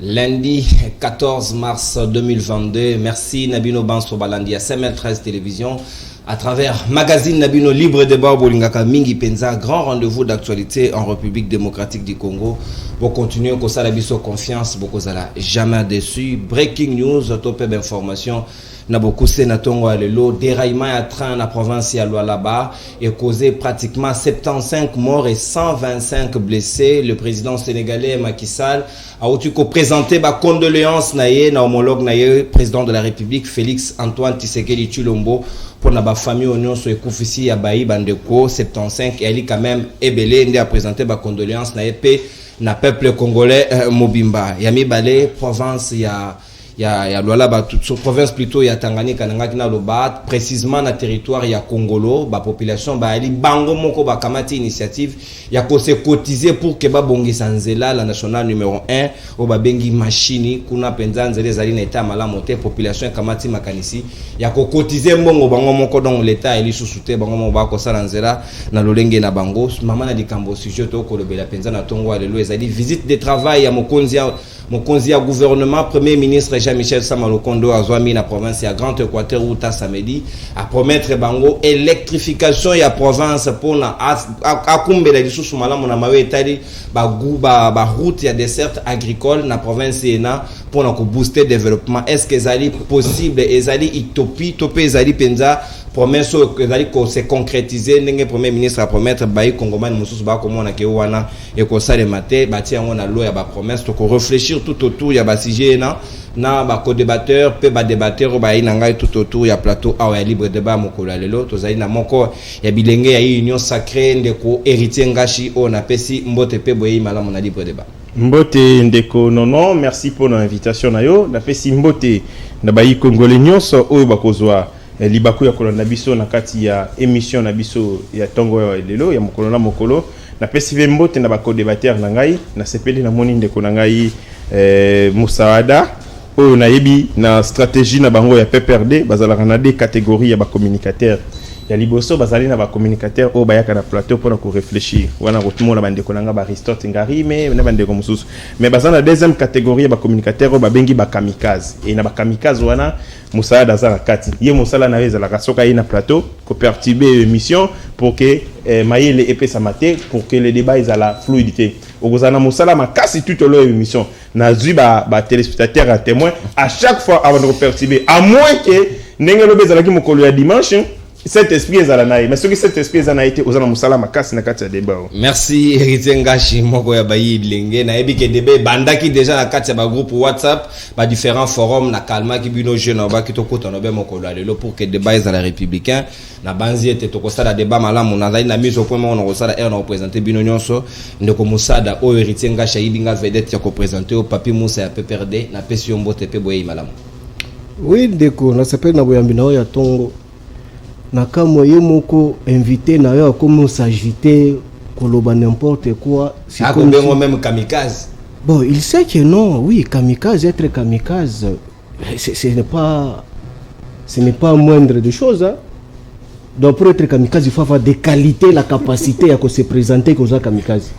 Lundi 14 mars 2022. Merci Nabino Banso Balandi à CML13 Télévision. À travers magazine Nabino Libre Débat Bolingaka Mingi Penza, grand rendez-vous d'actualité en République démocratique du Congo. Pour continuer, qu'on s'en a confiance, beaucoup ça jamais déçu. Breaking news, top d'information. Naboku Sénatongo Alelo, déraillement à train dans la province à Lualaba et causé pratiquement 75 morts et 125 blessés. Le président sénégalais Macky Sall a aussi présenté ma condoléance naïe na homologue naïe président de la République Félix Antoine Tshisekedi Tshilombo pour la famille Union sur Koufissi à Baï Bandeko 75 et elle quand même ebelé ndi a présenté ma condoléance naïe pe na peuple congolais Mobimba Yami Balé province il y a Lualaba toute province plutôt il y a Tanganyika na Loba précisément na territoire il y a Congolo ba population ba ali bango moko ba kamati initiative il y a ko se cotiser pour que ba bongi sanzela la nationale numéro 1 au ba bengi machine kuna penza nzele zali na état mala monter population kamati makanisi il y a ko cotiser mbongo bango moko dans l'état eli susute bango mo ba ko sala nzela na lolenge na bango mama na dikambo sujet to ko lobela penza na tongo alelo ezali visite de travail ya mokonzi ya gouvernement premier ministre Jean-Michel Samalokondo a zoami na province ya Grand Équateur ou ta samedi à promettre bango électrification ya province pour na akumbela lisusu malamu na mawe etali ba route ya dessert agricole na province ena pour na ko booster développement. Est-ce que ezali possible, ezali utopie topé ezali penza promesse ezali ko se concrétiser ndenge premier ministre a promettre bayi kongomani mususu ba komona ke wana et ko sale maté bati yango na lo ya ba promesse to ko réfléchir tout autour ya ba sujet na ba co-débatteur pe ba débatteur ba inanga tout autour ya plateau a ya libre débat mokolo lelo to zali na moko ya bilenge ya union sacrée ndeko héritier ngashi o na pesi mbote pe boye malamu na libre débat mbote ndeko nono merci pour l'invitation na yo na pesi mbote na bayi congolais nyonso o bakozwa libaku ya kolona biso na kati ya émission na biso ya tongo ya lelo ya mokolo na mokolo na pesi mbote na ba co-débatteur na ngai na sepeli na moni ndeko na ngai Moussaada oyo na yebi na stratégie na bango ya PPRD bazalaka na des catégories ya ba communicateur ya liboso bazali na ba communicateur oyo bayaka na plateau pour ko réfléchir wana kotumo na bandeko na nga ba Aristote Ngari mais na bandeko mususu mais bazana na deuxième catégorie ya ba communicateur oyo babengi ba kamikaze et na ba kamikaze wana Moussaada za kati ye mosala na weza la kasoka na plateau ko perturber émission pour que maïle epesa maté pour que le débat is à la fluidité ogozana mosala makasi tout le émission na zui ba téléspectateur à témoin à chaque fois avant de perturber à moins que ndenge lobeza ki mokolo ya dimanche cet esprit ezalanaï mais ce que cet esprit ezana été ozana musala makasi na kati ya débat. Merci héritier ngashi moko ya bayi bilenge na yebi ke débat bandaki déjà na kati ya ba groupe WhatsApp ba différents forums na kalma ki bino jeune ba ki to kota no be moko lelo pour que débat ezala républicain na banzi ete to kosala débat malamu na zali na mise au point on kosala na représenter bino nyonso ndeko musada o héritier ngashi yibinga vedette ya ko présenter au papi Moussa ya PPRD na pesi mbote pe boye malamu. Oui ndeko na s'appelle na boyambi na ya tongo na kama ye moko invité na yo comme s'agiter koloba n'importe quoi si comme même kamikaze. Bon, il sait que non, oui, kamikaze, être kamikaze ce n'est pas moindre de choses hein. Donc pour être kamikaze il faut avoir des qualités, la capacité à se présenter comme kamikaze.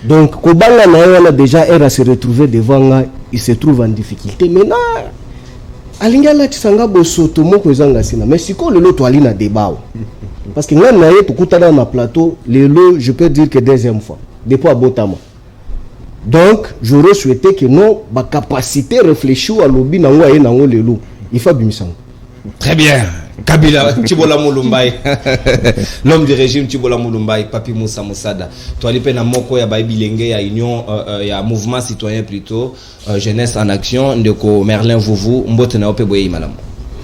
Donc kobanga na yo là déjà elle a se retrouver devant il se trouve en difficulté maintenant alingala tisanga bosoto moko ezanga sina mais siko lelo to ali na débat parce que ngana ye to kutana na plateau lelo je peux dire que deuxième fois depuis abotama donc j'aurais souhaité que non ba capacité réfléchir à lobby na ngwa ye na ngo lelo il faut bimisango. Très bien. Kabila Tibola Mulumbai l'homme du régime Tibola Mulumbai Papi Moussa Moussada to ali pe na moko ya bilenge ya union ya mouvement citoyen plutôt jeunesse en action ndeko Merlin Vouvou mbote na ope boye malamu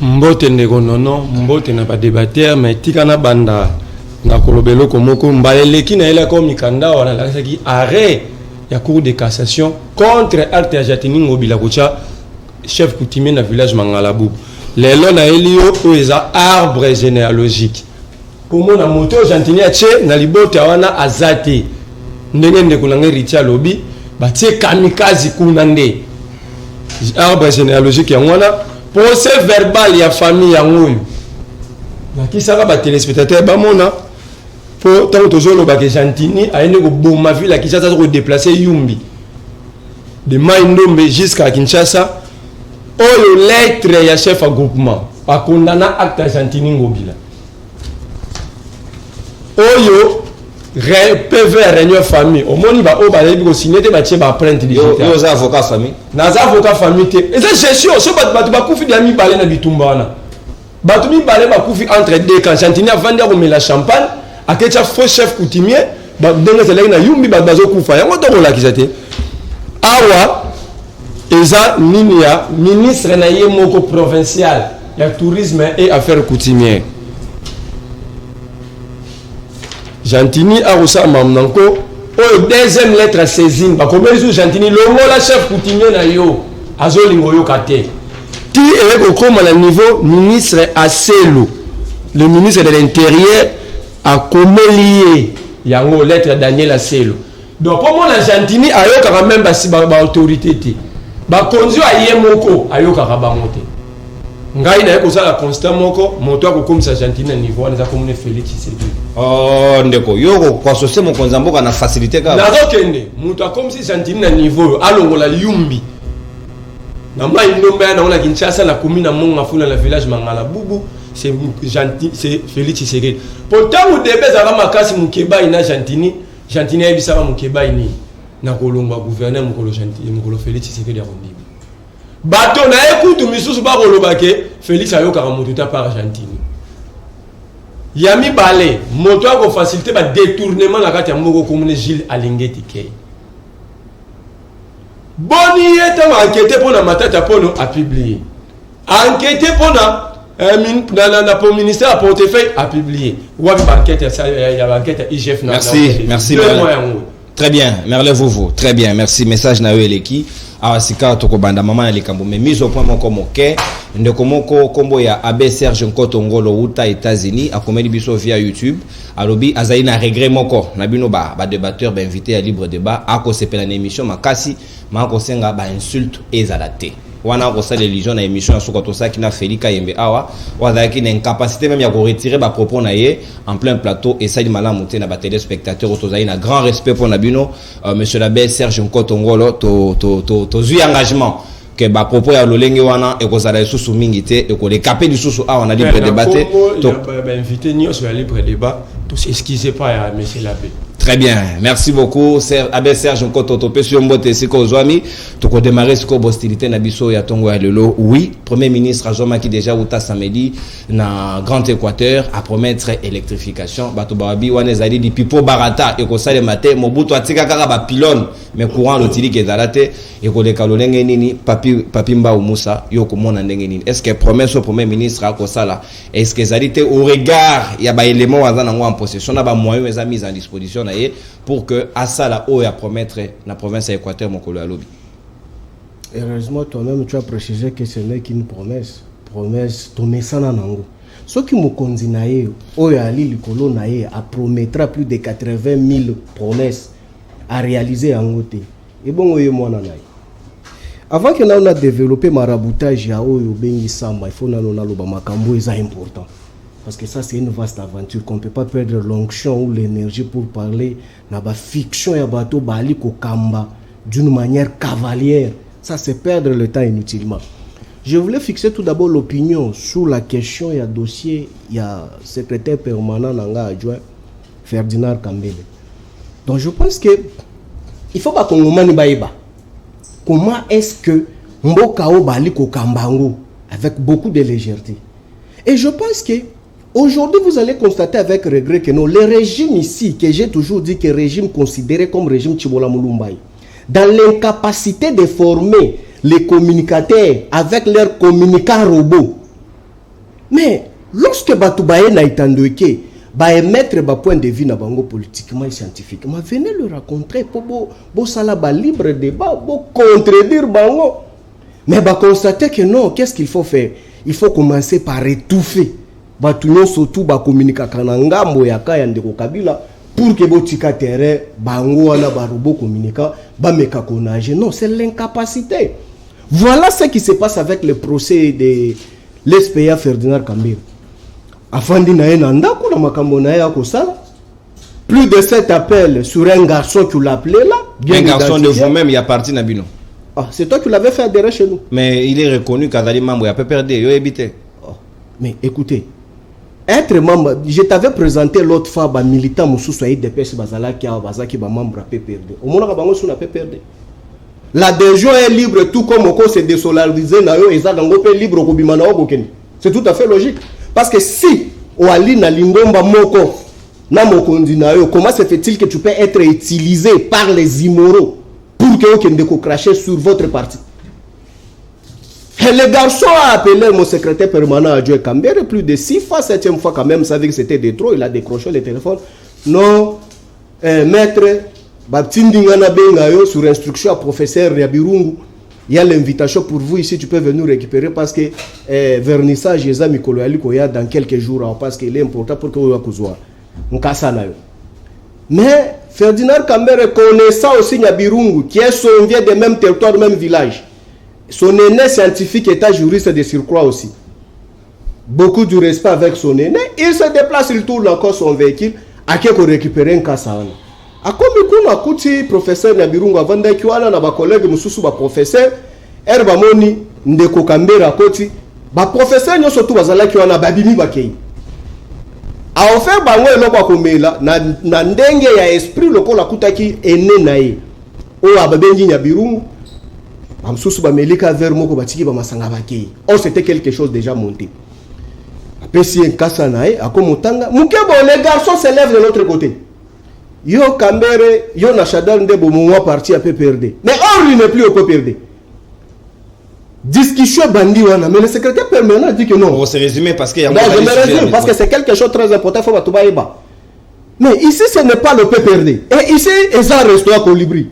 mbote ndeko nono mbote na ba débatteur mais tikana banda na kolobelo komoko mbaleleki na ele ko mikanda wana la saki arrêt ya cour de cassation contre acte ya Jatini Ngobila kucha chef coutumier na village Mangalabu lelo na elio oeza arbre généalogique pour moi na moto Jantini ache na libota wana azate ndenge ndeko na ngeritia lobi batie kamikazi kuna nde arbre généalogique ya wana procès verbal ya famille ya ngoyo na kisaka ba téléspectateur ba mona po tant tozolo ba ke Jantini aende ko boma ville ki ça ko déplacer Yumbi de Maïndombe jusqu'à Kinshasa, oyo lettre ya chef à groupement a condamné acte Argentini Ngobila. Oyo PV réunion famille au moni ba o ba lebi ko signer te ba tie ba print digital. Yo za avocat famille. Na za avocat famille te. Et ça gestion so ba kufi de mi balé na bitumba wana. Ba tu mi balé ba kufi entre deux quand Argentini a vendu ko la champagne a que faux chef coutumier ba donga zela na yumbi ba bazo kufa. Yango to ko la kizate. Awa eza nini ya ministre na ye moko provincial ya tourisme et affaires coutumières. Gentini a reçu mamnanko au deuxième lettre à saisine ba comme les Gentini longola chef coutumier na yo azolingo yo kate ti e ko comme à niveau ministre Aselo le ministre de l'intérieur a comelié yango lettre Daniel Aselo donc pour moi la Gentini a yo quand même ba autorité ti ba konzo aye moko ayo ka ba monter ngai na ko sala constant moko moto ko comme ça Gentini niveau on a comme Félix Tshisekedi. Oh ndeko yoko kwa sose mo konzamboka na facilité ka. Na zokende mutu comme si Gentini na niveau alongola yumbi. Na mai ndombe na ona Kinshasa na commune na Monga funa la village Mangala Bubu c'est Gentini c'est Félix Tshisekedi. Pourtant au début za makasi mukeba ina Gentini ya bisaba mukeba ini na kolongwa gouverneur mukolo Gentini mukolo Félix Tshisekedi ya Rondiba. Bato na ekutu misusu ba kolobake Félix ayoka mutu ta par Gentini. Yami balé moto ko faciliter ba détournement la kati ya moko commune Gilles Alingeti Kei. Boni eta ma enquête pour na matata pono a publié. Enquête pour na pour ministère à portefeuille a publié. Wa ba enquête ya enquête IGF na. Merci. Très bien, Merle Vovo. Très bien, merci. Message na Eleki. Awasika toko banda mama na likambo mais mise au point moko moke ndeko moko kombo ya Abbé Serge Nkoto Ngolo uta États-Unis akomeli biso via YouTube alobi azali na regret moko na bino ba débatteur ba invité à libre débat ako sepela na émission makasi mako senga ba insulte ezalate wana ko sala religion na émission ya soko to saki na Félix Yembe awa wazaki na incapacité même ya ko retirer ba propos na ye en plein plateau et ça malamu te na ba téléspectateurs to zali na grand respect pour na bino monsieur l'Abbé Serge Nkoto Ngolo to zui engagement que ba propos ya lolenge wana e ko sala susu mingi te e ko le capé du susu awa na libre débat to ba invité ni sur libre débat to s'excuser pas ya monsieur l'Abbé. Très bien, merci beaucoup. Abbé Serge Nkoto Topé sur Mbote Siko Zwami. Tu peux démarrer ce qu'on hostilité na biso ya Tongo ya Lelo. Oui, Premier ministre Ajoma qui déjà outa samedi na Grand Équateur à promettre électrification. Bato Babi wane zali di pipo barata et ko sale matin Mobutu atika kaka ba pylône mais courant lotili ke zalate et ko le kalolenge nini papi mba umusa yo ko mona ndenge nini. Est-ce que promesse au Premier ministre a ko sala? Est-ce que zalité au regard ya ba éléments wazana en possession na ba moyens les mis en disposition pour que Assala o ya promettre la province Équateur mokolo alobi. Heureusement toi-même tu as précisé que ce n'est qu'une promesse tomesana nango. Ce qui mo konzi na ye o ya ali likolo na ye a promettra plus de 80 000 promesses à réaliser en côté. Et bon oyo mona na ye. Avant que on a développé maraboutage ya oyo bengi samba, il faut na loba makambo eza important. Parce que ça, c'est une vaste aventure qu'on ne peut pas perdre l'onction ou l'énergie pour parler de la fiction et bateau bali kokamba d'une manière cavalière. Ça, c'est perdre le temps inutilement. Je voulais fixer tout d'abord l'opinion sur la question, il y a dossier, il y a secrétaire permanent Nanga adjoint Ferdinand Kambele. Donc je pense que il faut pas qu'on nous baïba. Comment est-ce que Mbokao bali kokambango avec beaucoup de légèreté. Et je pense que aujourd'hui, vous allez constater avec regret que non, les régimes ici, que j'ai toujours dit que régime considéré comme régime Chibola Moulumbaï, dans l'incapacité de former les communicateurs avec leurs communicants robots. Mais lorsque Batoubaye n'a étendu émettre un point de vue politiquement et scientifiquement, venez le raconter pour salaba libre débat, pour contredire Bango. Mais constater que non, qu'est-ce qu'il faut faire? Il faut commencer par étouffer. Batunon surtout ba communiquer kananga mboyaka ya ndeko Kabila pour que botika terrain bango wana ba robot communicant ba meka konage. Non, c'est l'incapacité. Voilà ce qui se passe avec le procès de l'SPA Ferdinand Kambele. Afandi na enanda ko na makambo na ya ko sala. Plus de 7 appels sur un garçon qui l'appelait là. Un garçon de vous-même, il y a parti Nabino. Ah, c'est toi qui l'avais fait adhérer chez nous. Mais il est reconnu qu'Azali membre a PPRD, il a habité. Oh. Mais écoutez, être membre, je t'avais présenté l'autre fois, bah, militant Moussou Soye DPS Bazala qui a membre à PPRD. Au moins, on a PPRD. L'adhésion est libre, tout comme on s'est désolidariser, libre, c'est tout à fait logique. Parce que si Oali na lingomba moko na mokondi na yo, comment se fait-il que tu peux être utilisé par les immoraux pour que vous ne cracher sur votre parti? Et le garçon a appelé mon secrétaire permanent à Joe Kambere plus de 6 fois, 7e fois quand même, savait que c'était de trop, il a décroché le téléphone. Non, maître, sur instruction à professeur Riabirungu, il y a l'invitation pour vous ici, tu peux venir récupérer parce que vernissage dans quelques jours, parce qu'il est important pour que vous ayez. Mais Ferdinand Kambere connaissant aussi Nyabirungu, qui est son vient des mêmes territoires, du même village. Son aîné scientifique est juriste de surcroît aussi. Beaucoup de respect avec son aîné. Il se déplace, il tourne encore son véhicule. À qui récupérer un cas. A comme il professeur Nyabirungu avant d'être là, na ba collègue mususu ba professeur herba moni ndeko Kambere akoti ba professeur nyo surtout bazala ki wana babimi bakei. A offert bango eloko komela na ndenge ya esprit lokola kutaki ene nae. O ababengi Nyabirungu Amsusu ba melika vers moko batiki ba masanga bakei. Oh, c'était quelque chose déjà monté. Après si un kasa nae akomotanga mukebo les garçons se lèvent de l'autre côté. Yo Kambere, yo Nachadal Ndebo Mouwa parti à PPRD. Mais or il n'est plus au PPRD. Discussion bandi wana, mais le secrétaire permanent dit que non. On se résumer parce qu'il y a je me résume parce que c'est quelque chose de très important, faut pas tout. Mais ici ce n'est pas le PPRD. Et ici, Eza Resto Colibri.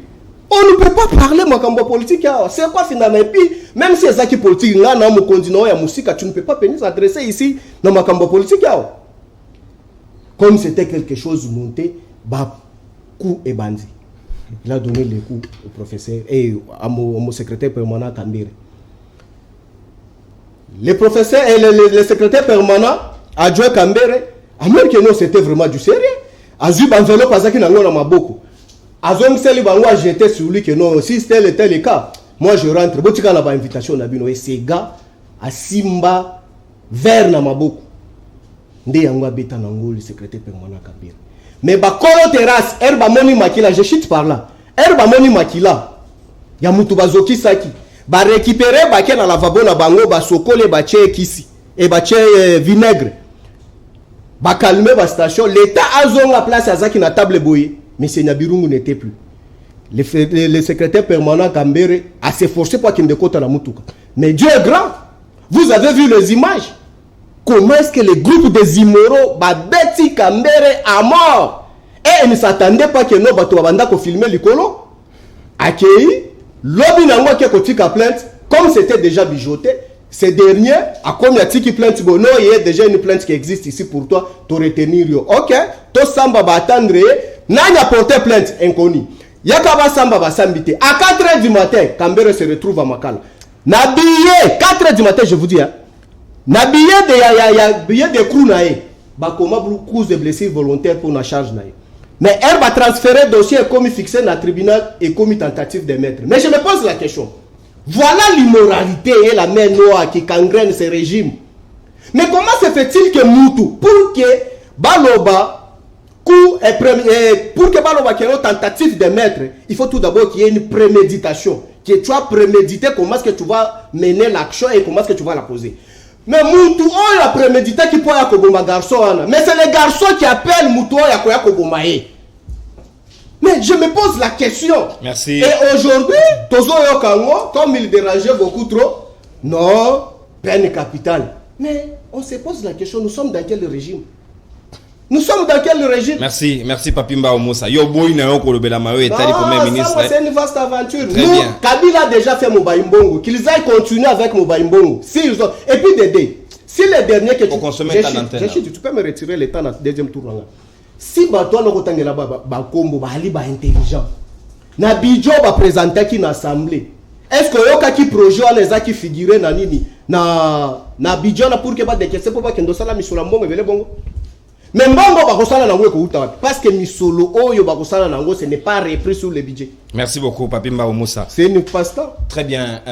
On ne peut pas parler Makambo politique. C'est quoi finalement? Et puis, même si Eza qui politique, là, dans mon continent, il y a musique, tu ne peux pas venir s'adresser ici dans Makambo politique. Comme c'était quelque chose monté. Coup et bandi. Il a donné les coups au professeur et à mon secrétaire permanent Kambere. Le professeur et le secrétaire permanent adjoint Kambere, à même que non, c'était vraiment du sérieux. Azu banvelo pasaki na ngona maboko. Azom seli bango a jeté sur lui que non, si tel était le cas, moi je rentre. Botika na ba invitation na bino et ces gars a simba vers na maboko. Nde yango beta na ngoli secrétaire permanent Kambere. Mais bakolo terrasse herba moni makila je chute par là herba moni makila ya mutu bazoki saki ba récupérer ba ke na lavabo na bango ba sokole ba che kisi et ba che vinaigre ba calmer ba station l'état azonga place azaki na table boye mais c'est Nyabirungu n'était plus le secrétaire permanent Kambere a s'efforcé pour qu'il ne kota na mutuka mais Dieu est grand. Vous avez vu les images. Comment est-ce que le groupe des immoraux Betty Kambere à mort et ils ne s'attendaient pas que nos bateaux abandonnent qu'on filmer l'icolo accueilli lobby n'a pas que tu plainte comme c'était déjà bijoté ces derniers à combien de qui plainte bon non il y a déjà une plainte qui existe ici pour toi te retenir yo ok to samba ba attendre n'a porté plainte inconnu yakaba samba ba sambité à 4h du matin Kambere se retrouve à Makala na billet 4h du matin je vous dis hein. Na billet de crew nae ba comment cause de blessure volontaire pour la charge nae mais elle va transférer dossier comme fixé dans le tribunal et comme tentative de maître. Mais je me pose la question, voilà l'immoralité et la main noire qui gangrène ce régime. Mais comment se fait-il que Moutou pour que Baloba pour que Baloba ait une tentative de maître, il faut tout d'abord qu'il y ait une préméditation, que tu as prémédité comment est-ce que tu vas mener l'action et comment est-ce que tu vas la poser. Mais Moutou on a prémédité qui peut y avoir garçon. Mais c'est les garçons qui appellent Moutou ya koya kobomaye. Mais je me pose la question. Merci. Et aujourd'hui, Tozo Yokango, comme il dérangeait beaucoup trop, non, peine capitale. Mais on se pose la question, nous sommes dans quel régime? Nous sommes dans quel régime? Merci, merci Papimba Omosa. Yo boy na yo kolobela mayo et tali premier ministre. C'est une vaste aventure. Très nous, bien. Kabila a déjà fait Mobaïmbongo. Qu'ils aillent continuer avec Mobaïmbongo. Et puis Dédé, si les derniers que tu... consommer ta antenne. Tu peux me retirer le temps dans le deuxième tour. Si toi, nous avons un combo, intelligent. Na Bidjo va présenter qui na assemblée. Est-ce que yoka qui projet les a qui figurer na nini na Bidjo na pour que ba décaisser pour pas que ndosala misolo mbongo vele bongo. Mais mbongo ba kosala na ngwe ko uta parce que misolo oyo ba kosala na ngo ce n'est pas repris sur le budget. Merci beaucoup, Papi Mbao Moussa. C'est une passe-temps. Très bien.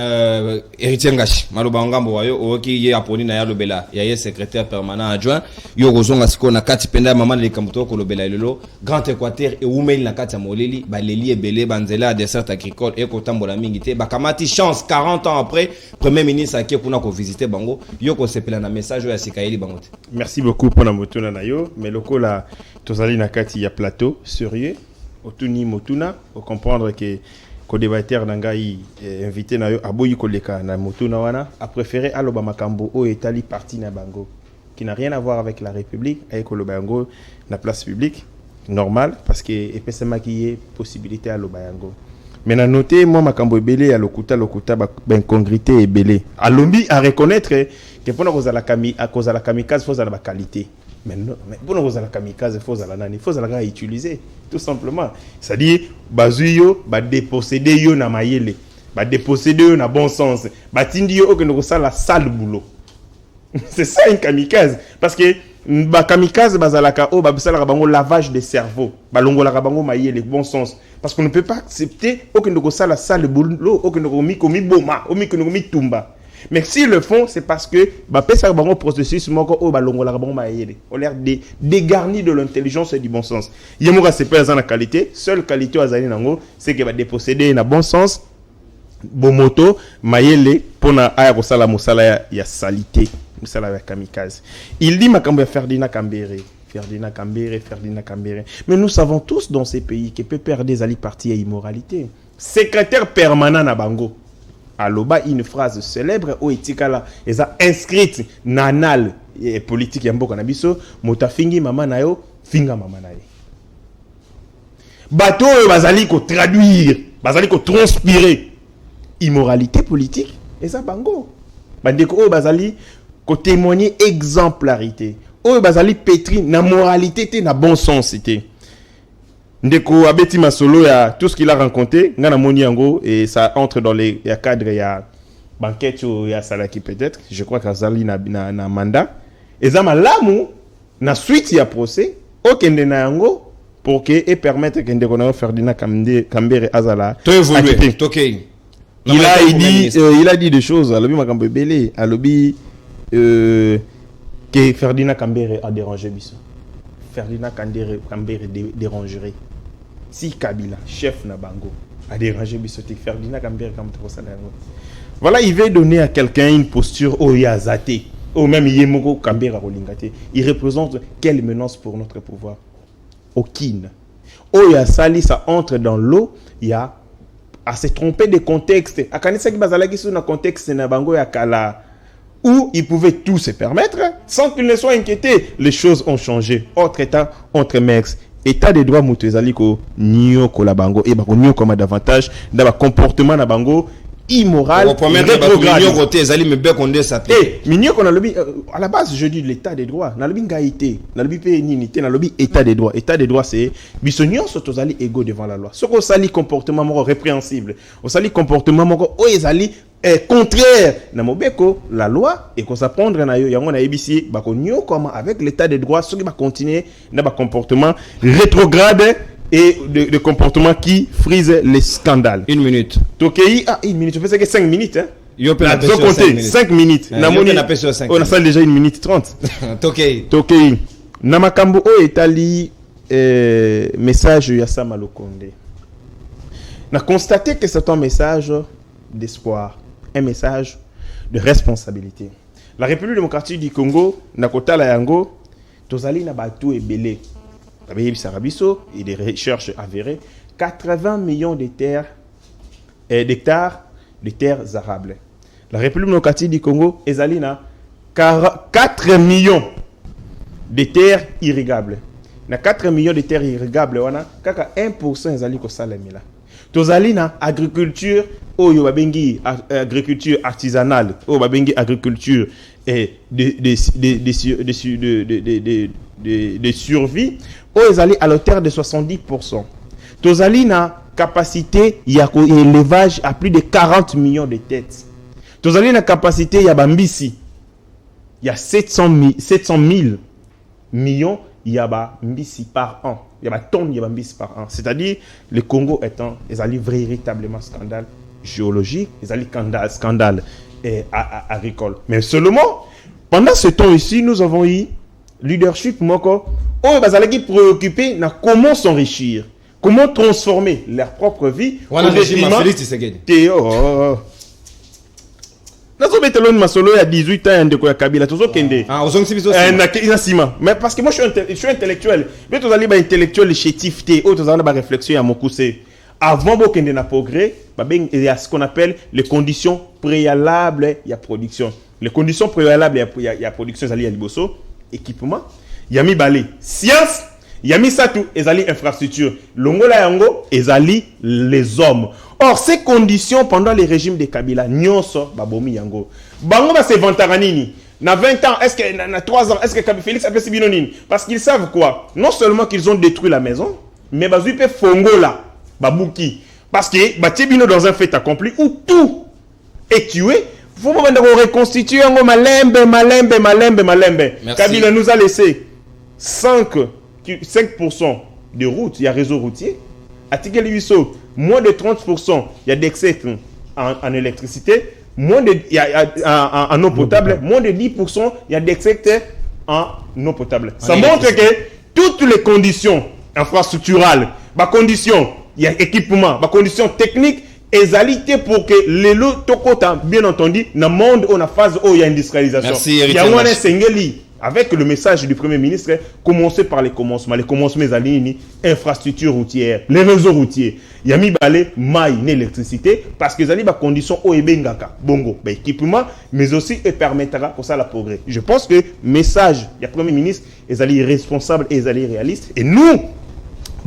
Héritier Ngashi, Maloba Ngambo Wayo, Oki Ye Aponi Naya Lobela, Yaye secrétaire permanent adjoint, Yorozon Asiko Nakati Penda Maman de Kamto Kolobela Lolo, Grand Équateur et Oumail Nakati Moleli, Baleli et Belé, Banzela, Dessert agricole et Kotambola Mingité, Bakamati, chance, 40 ans après, Premier ministre Aké Kunako visité Bango, Yoko Sepelana message à Sikaeli Bangote. Merci beaucoup pour la motuna nayo, mais loko la Tozali Nakati ya plateau, sérieux. Otuni motuna pour comprendre que co-débatteur nangai invité na yo aboyi koleka na motuna wana a préféré aloba makambo o etali parti na bango qui n'a rien à voir avec la République avec aloba yango na place publique normal parce que epesema qui est possibilité aloba yango. Mais na noter moi makambo ebele ya lokuta ba incongruité ebele alombi à reconnaître que pour cause la kamikaze faut la qualité. Mais non, mais pour nous la kamikaze faut la nani, faut la utiliser tout simplement. C'est-à-dire bazuyo ba déposséder yo na mayele, ba déposséder yo na bon sens, ba tindi yo que nous ça la sale boulot. C'est ça une kamikaze parce que ba kamikaze bazalaka o ba bisala bango lavage de cerveau, ba longola bango mayele bon sens parce qu'on ne peut pas accepter que nous ça la sale boulot, que nous mi komi boma, que nous mi tumba. Mais s'ils le font, c'est parce que ça va un processus on l'air dégarni de l'intelligence et du bon sens. Yemura c'est pas dans la qualité, seule qualité à Zali Nango, c'est qu'il va déposséder dans bon sens, bon moto, maïele, pour na aya sala musala ya salité, musala ya kamikaze. Il dit makambo Ferdinand Kambere. Mais nous savons tous dans ces pays que PPRD Zali parti à immoralité. Secrétaire permanent na bango. Aloba une phrase célèbre au etikala eza inscrite nanal politique ya mboka na biso motafingi mama na yo finga mama na ye bato bazali ko traduire bazali ko transpirer immoralité politique eza bango bandeko bazali ko témoigner exemplarité bazali pétri na moralité te na bon sens te. Ndeko Abeti Masolo, il y a tout ce qu'il a rencontré, ngana moni yango et ça entre dans les cadres, il y a banquette il y a Salaki peut-être, je crois qu'Azali na mandat. Et ça m'a l'amour na suite il y a procès au kende na yango pour que et permettre que Ndeko Ferdinand Kambere Azala évoluer. Il a dit des choses à l'obi makambo belé, à l'obi que Ferdinand Kambere a dérangé biso. Ferdinand Kambere dérangerait. Si Kabila, chef na bango, a dérangé Bissoté, Ferdinand Kambere comme trop ça. Voilà, il veut donner à quelqu'un une posture oyazate, ou même Yemoko Kambere Rolingate. Il représente quelle menace pour notre pouvoir? Aucune. Oyasali, ça entre dans l'eau, il y a à se tromper de contexte. À Kanisa qui bazalaki sur un contexte na bango ya kala, où ils pouvaient tout se permettre sans qu'ils ne soient inquiétés. Les choses ont changé. Autre état, entre mecs. État des droits mutuezaliko nio kolabango et bako nio comme davantage dans le comportement na bango immoral rétrograde. Minio qu'on a lobby à la base je dis l'état des droits. Na lobby ngaité, na lobby péninité, na lobby état des droits. État des droits c'est bisonio sotozali égaux devant la loi. Ce qu'on sali comportement moko répréhensible. On sali comportement moko oyezali contraire na mobeko la loi et qu'on s'apprendre na yo yango na ebisi bako nyo comment avec l'état des droits ce qui va continuer na ba comportement rétrograde et de comportement qui frise les scandales. Une minute. Tokei une minute, je pensais que 5 minutes hein. Yo peut la compter 5 minutes. Na moni on a ça déjà 1 minute 30. Tokei na makambo o etali message ya Sama Lokonde. Na constaté que c'est un message d'espoir, un message de responsabilité. La République démocratique du Congo, Nakota la Yango, Tozali na batu ebele. Tabeyi Sarabiso et des recherches avérées, 80 millions d'hectares de terres arables. La République démocratique du Congo, ezali na 4 millions de terres irrigables. Na 4 millions de terres irrigables, wana kaka 1% ezali ko salamila. Tozali na agriculture oyo babengi agriculture artisanale, oyo babengi agriculture de survie, oyo ezali à l'auteur de 70%. Tozali na capacité ya élevage à plus de 40 millions de têtes. Tozali na capacité ya bambisi ya 700 000 millions il y a mbisi par an. Il y a tonnes, il y a mbisi par an. C'est-à-dire, le Congo étant, ils allaient véritablement scandale géologique, ils allaient scandale agricole. Mais seulement, pendant ce temps ici, nous avons eu leadership, moko, ils allaient préoccuper de comment s'enrichir, comment transformer leur propre vie. On a régime Félix Tshisekedi. Nous avons été loin masolo il y a 18 ans de Kabila. Tous kende. Ah, aux aussi. Mais parce que moi je suis intellectuel. Mais tous allez intellectuel chétif té, autres allez réflexion à mon coussé. Avant de kende na progrès, il y a ce qu'on appelle les conditions préalables il y a production. Les conditions préalables il y a production, il y a liboso, équipement, il y a mis balai, science, il y a mis ça tout, il y a infrastructure. Longola yango, il y a les hommes. Or, ces conditions, pendant les régimes de Kabila, nyonso, babomi yango. Bango va se vantaranini. Na 20 ans, est-ce que, na 3 ans, est-ce que Félix a fait Sibinonine? Parce qu'ils savent quoi? Non seulement qu'ils ont détruit la maison, mais bazuipe fongo là, babouki. Parce que, batibino dans un fait accompli où tout est tué, faut pas reconstituer yango malembe. Merci. Kabila nous a laissé 5% de routes, il y a réseau routier. Article 800, moins de 30%, il y a d'excès en électricité, il y a en eau potable, moins de 10%, il y a d'excès en eau potable. Ça montre que toutes les conditions infrastructurales, conditions, il y a équipement, conditions techniques, égalité pour que les lots tokota, bien entendu, dans le monde où on a phase où il y a industrialisation. Merci, il y a un Sengeli. Avec le message du Premier ministre, commencer par les commencements. Les commencements, les infrastructures routières, les réseaux routiers. Il y a mis balai, maille, l'électricité, parce que les conditions au Ebengaka, bongo, équipement, mais aussi et permettra pour ça la progrès. Je pense que le message du Premier ministre, ils allaient irresponsables et ils allaient réalistes. Et nous,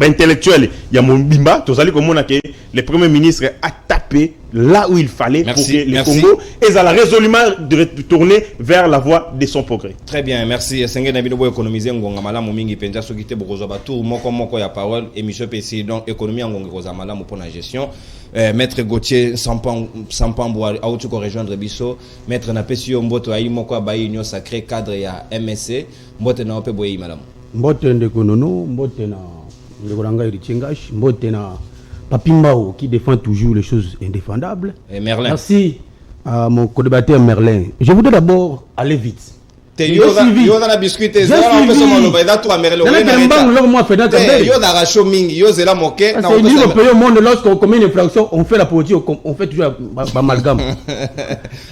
intellectuels, il y a mon bimba, tous allez comme on a que le Premier ministre a tapé là où il fallait pour que le Congo ait résolument de retourner vers la voie de son progrès. Très bien, merci. Sengé Nabino bo économiser ngonga malamu mingi penza sokité bokozo ba tour moko ya parole émission PC donc économie ngonga koza malamu pour la gestion. Maître Gauthier Sampambou a outu ko rejoindre biso, maître na pesio mboto ayi moko abayi union sacré cadre ya MSC, mbote na ope boyi malamu. Mbote ndeko nono, mbote na ndeko ranga irichengash, mbote na Papimbao qui défend toujours les choses indéfendables. Et Merlin. Merci à mon co-débatteur Merlin. Je voudrais d'abord aller vite. Yo na biscuit yo na peso maloba da to Merlin. Yo na racho mingi yo zela moke na on peut payer au monde lorsqu'on commet une infraction, on fait la politique, on fait toujours amalgame.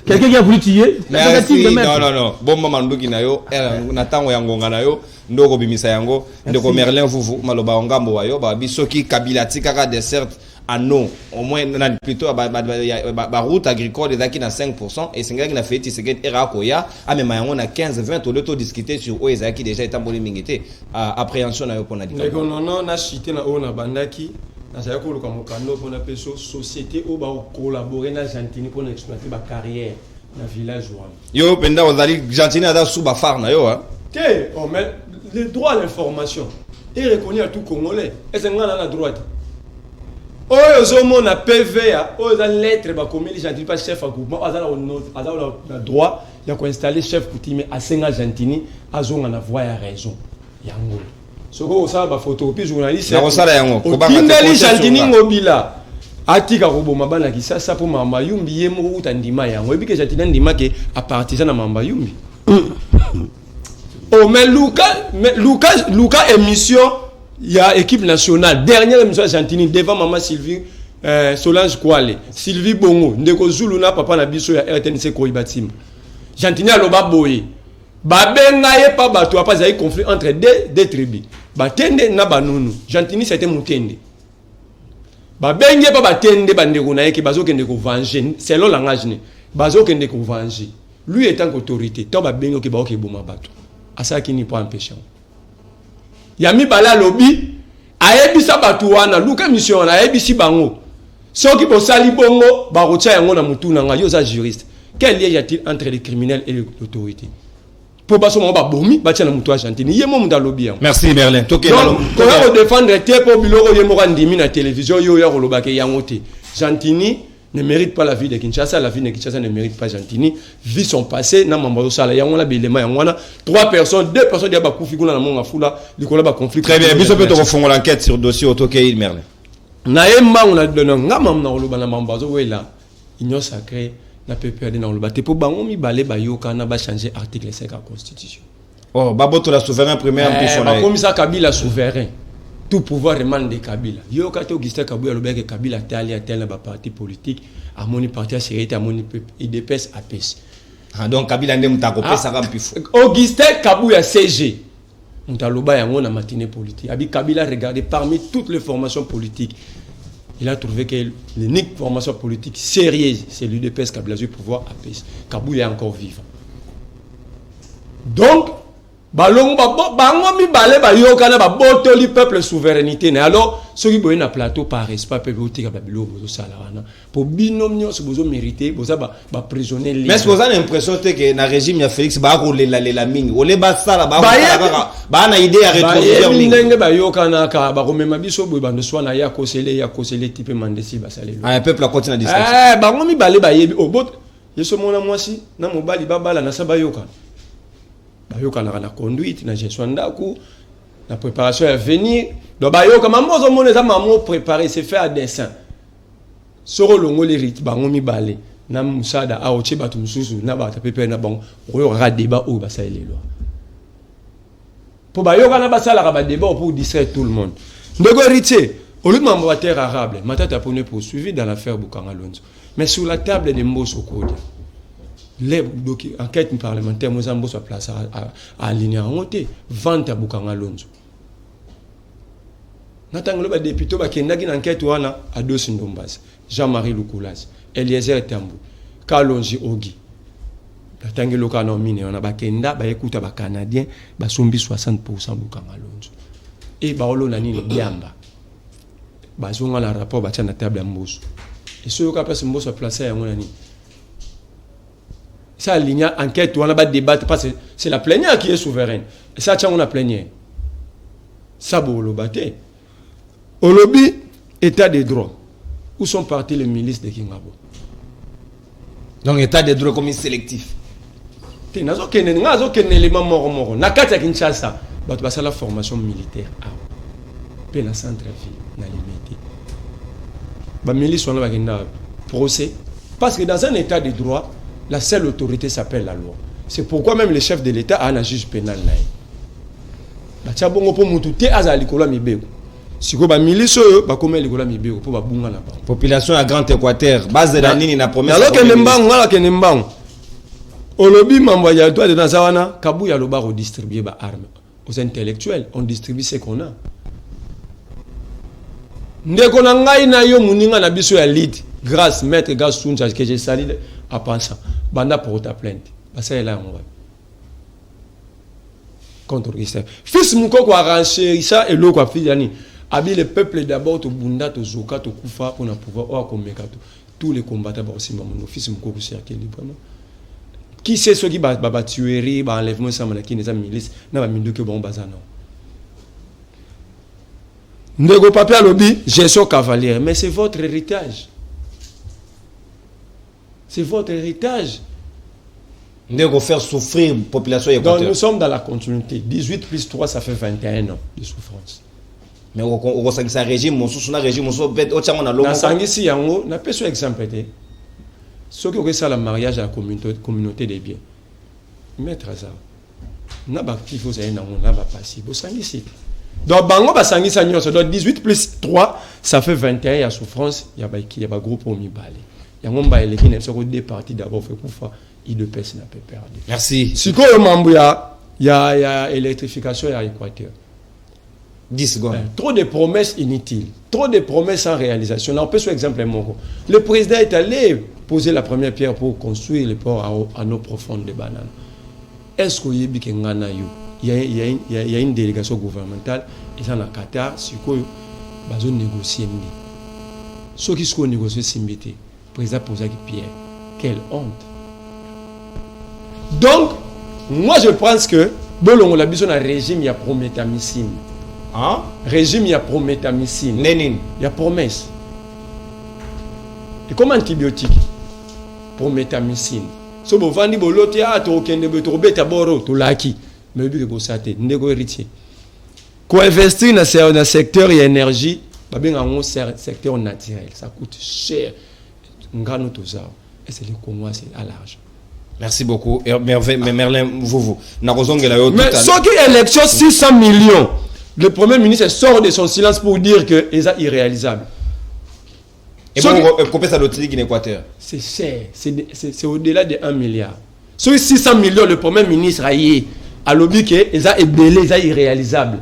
Quelqu'un qui a voulu tuer, non. Bon maman nduki na yo, na tango ya ngonga na yo. Ndoko bimisa yango ndeko Merlin vuvu maloba ngambo wayo ba bisoki Kabila tikaka dessert ano au moins plutôt ba route agricole ezaki na 5% et singaki na feti seged era koya amema yango na 15-20 au lieu discuter sur o ezaki déjà etamboli mingité appréhension na yo pona dika ndeko non na chité na ona bandaki na saya ko luka mokano pona peso société o ba collaborer na Gentini pour exploiter ba carrière na village wa yo penda ozali Gentini ada sous ba phare na yo hein on met le droit à l'information est reconnu à tout Congolais. Est-ce qu'on a la droite? Oh, on a PVA, oh, on a lettre, bah comme les gens disent pas chef à groupement, on a le droit, il y a installer chef coutumier à Senga Gentini, à zone on a voix à raison. Yango. Ce qu'on ça bah photocopie journaliste. Na osala yango. Kindali Gentini ngobila. Atika robo mabana ki ça pour mamba yumbi yemo utandima yango. Et puis que Gentini ndima ke a partisan na mamba yumbi. Oh, mais Lucas émission, il y a équipe nationale. Dernière émission à Gentini, devant maman Sylvie Solange Kouale, Sylvie Bongo, Ndeko Zuluna, papa Nabiso, il y a RTNC Koibatim. Gentini a l'oba boye. Babenga ye pa bato, pas un conflit entre deux tribus. Batende na banunu. Gentini c'était mutende. Babenge pa batende bandeko na ye ki bazo kende ko venger. C'est le langage ne. Bazo kende ko venger. Lui étant autorité, tant babengo ki ba ok boma bato. Asa qui n'y pas empêché. Yami bala lobby ayebisa batu wana luka mission na ayebisi bango. Soki po sali bongo ba rotia yango na mutu na nga yo za juriste. Quel lien y a-t-il entre les criminels et l'autorité? Pour pas seulement ba bomi ba tia na mutu a Gentini yemo mu da lobby. Merci Merlin. Donc pour défendre té po biloko yemo ka ndimi na télévision yo ya kolobake yango té. Gentini ne mérite pas la vie de Kinshasa, la vie de Kinshasa ne mérite pas Gentini, vu son passé, na mambo sala yango la bilema yango na 3 personnes, 2 personnes ya ba kufiguna na monga fula, likola ba conflit. Très bien, biso peut refondre l'enquête sur dossier Otokeil Merlin. Na emma on a donné ngam na oloba na mambazo wela. Union sacrée na PPRD na oloba te po bango mi balé ba yoka na ba changer article 5 de la constitution. Oh, baboto la souverain premier en plus on a. Comme ça Kabila souverain. Tout pouvoir remane de Kabila. Yo quand Augustin Kabila le bec Kabila tel na ba parti politique, à mon parti à sécurité à mon IDPS APS. Ah donc Kabila ndem ta kopé ça rampi fou. Augustin Kabila CG. On t'a loba yango na matinée politique. Abi Kabila regardé parmi toutes les formations politiques. Il a trouvé que l'unique formation politique sérieuse, c'est l'UDPS Kabila du pouvoir APS. Kabila est encore vivant. Donc balongo bango mi balé ba yokana ba botoli peuple souveraineté ne alors ceux qui boyena plateau par respect peuple otika ba bilo bozo sala wana pour binomio ce bozo mérité boza ba prisonnier libre. Mais est-ce que vous avez l'impression que na régime ya Félix ba rouler la mingi ole ba sala ba na idée à rétroviseur mingi ndenge ba yokana ka ba komema biso boy bando swana ya kosele type mandesi ba salelo un peuple a continué à distraire bango mi balé ba yebi obot yeso mona mwasi na mobali ba bala na saba yokana bayoka na conduite na gestion ndaku la préparation à venir donc bayoka mamozo moneza mamo préparer c'est fait à dessin soro longo les rit bango mi balé na musada a oche batu mususu na ba tapepe na bango oyo ra débat ou ba saelelo pour bayoka na basala ba débat pour distraire tout le monde ndego héritier au lieu de mambo wa terre arabe matata pone poursuivi dans l'affaire Bukanga Lonzo mais sur la table de Mbosso Kodia les enquêtes parlementaires Mozambo soit place à aligner en monté vente à Bukanga Lonzo natangolo ba député ba kendaki enquête wana à deux Ndombas Jean-Marie Lukulas Eliezer Tambu Kalonji Ogi natangelo kana mine on a ba kenda ba écoute ba canadien ba sombi 60% Bukanga Lonzo et ba olona ni biamba ba zonga la rapport ba tana table ya Mbosso et ce ka place Mbosso place ya ngona ni ça ligne enquête on a pas débattre parce que c'est la plénière qui est souveraine et ça tient on a plénière ça bolo baté au lobby état des droits où sont partis les milices de Kingabo donc état des droits comme sélectif te nazo ken élément moro na kati ya Kinshasa bato basa la formation militaire pe na centre ville na limité ba milice on va kenda procès parce que dans un état de droit la seule autorité s'appelle la loi. C'est pourquoi même le chef de l'État a un juge pénal. La tchabongo po mututé aza likola mibeko. Siko ba milice ba kome likola mibeko po ba bunga na ba. Population à Grand Équateur, base de la nini na promesse. Alors que nembango ngala ke nembango. Olobi mambo ya toi de nazawana kabu ya loba redistribuer ba armes aux intellectuels, on distribue ce qu'on a. Ndeko na ngai na yo muninga na biso ya lit grâce maître grâce Sunja que j'ai sali à penser banda pour ta plainte parce que là on va contre Augustin fils mukoko arranger ça et l'autre filiani abi le peuple d'abord to bunda to zoka to kufa pour na pouvoir o akomeka tous les combattants ba aussi mon fils mukoko c'est quel librement qui c'est ceux qui ba tuerie ba enlèvement ça mana qui les milices na ba minduke bon bazana ndego papier lobby gestion cavalière mais c'est votre héritage. C'est votre héritage. Nous faire souffrir la population équatoriale. Donc nous sommes dans la continuité. 18 plus 3, ça fait 21 ans de souffrance. Mais on a un régime, on a un régime, on a un régime. On a un exemple. Ceux qui ont fait le mariage à la communauté des biens. Mettre ça. On a un actif, on a un passif. Donc, donc 18 plus 3, ça fait 21 ans de souffrance. Il y a un groupe au Mibale. Il y a un groupe qui est deux parties d'abord fait pour faire IDPS n'a pas perdu. Merci. Si il y a électrification à l'Équateur. 10 secondes. Trop de promesses inutiles, trop de promesses sans réalisation. Là, on peut sur exemple le président est allé poser la première pierre pour construire le port à eau profonde de bananes. Est-ce qu'il y a une délégation gouvernementale et dans le Qatar, si on va négocier. Ceux qui sont négociés, c'est le président posait pierre. Quelle honte. Donc, moi je pense que bon, la besoin d'un régime, il y a prométhamycine. Hein? Régime, il y a prométhamycine. Lénine. Il y a promesse. Et comme antibiotique pour métamycine. So bo vandi bo lote a to kende be to beta boro to laki. Mais bi ko sate ndeko héritier. Ko investir dans le secteur et énergie, ba bien en secteur naturel, ça coûte cher. Ngano to ça. Et c'est le Congo c'est à l'argent. Merci beaucoup. Mais Merlin, vous. Mais ce qui est élection 600 millions, le Premier ministre sort de son silence pour dire que c'est irréalisable. Et vous coupez ça l'autre en Équateur. C'est cher. C'est au-delà de 1 milliard. Sur 600 millions, le Premier ministre a dit à l'objet que c'est irréalisable.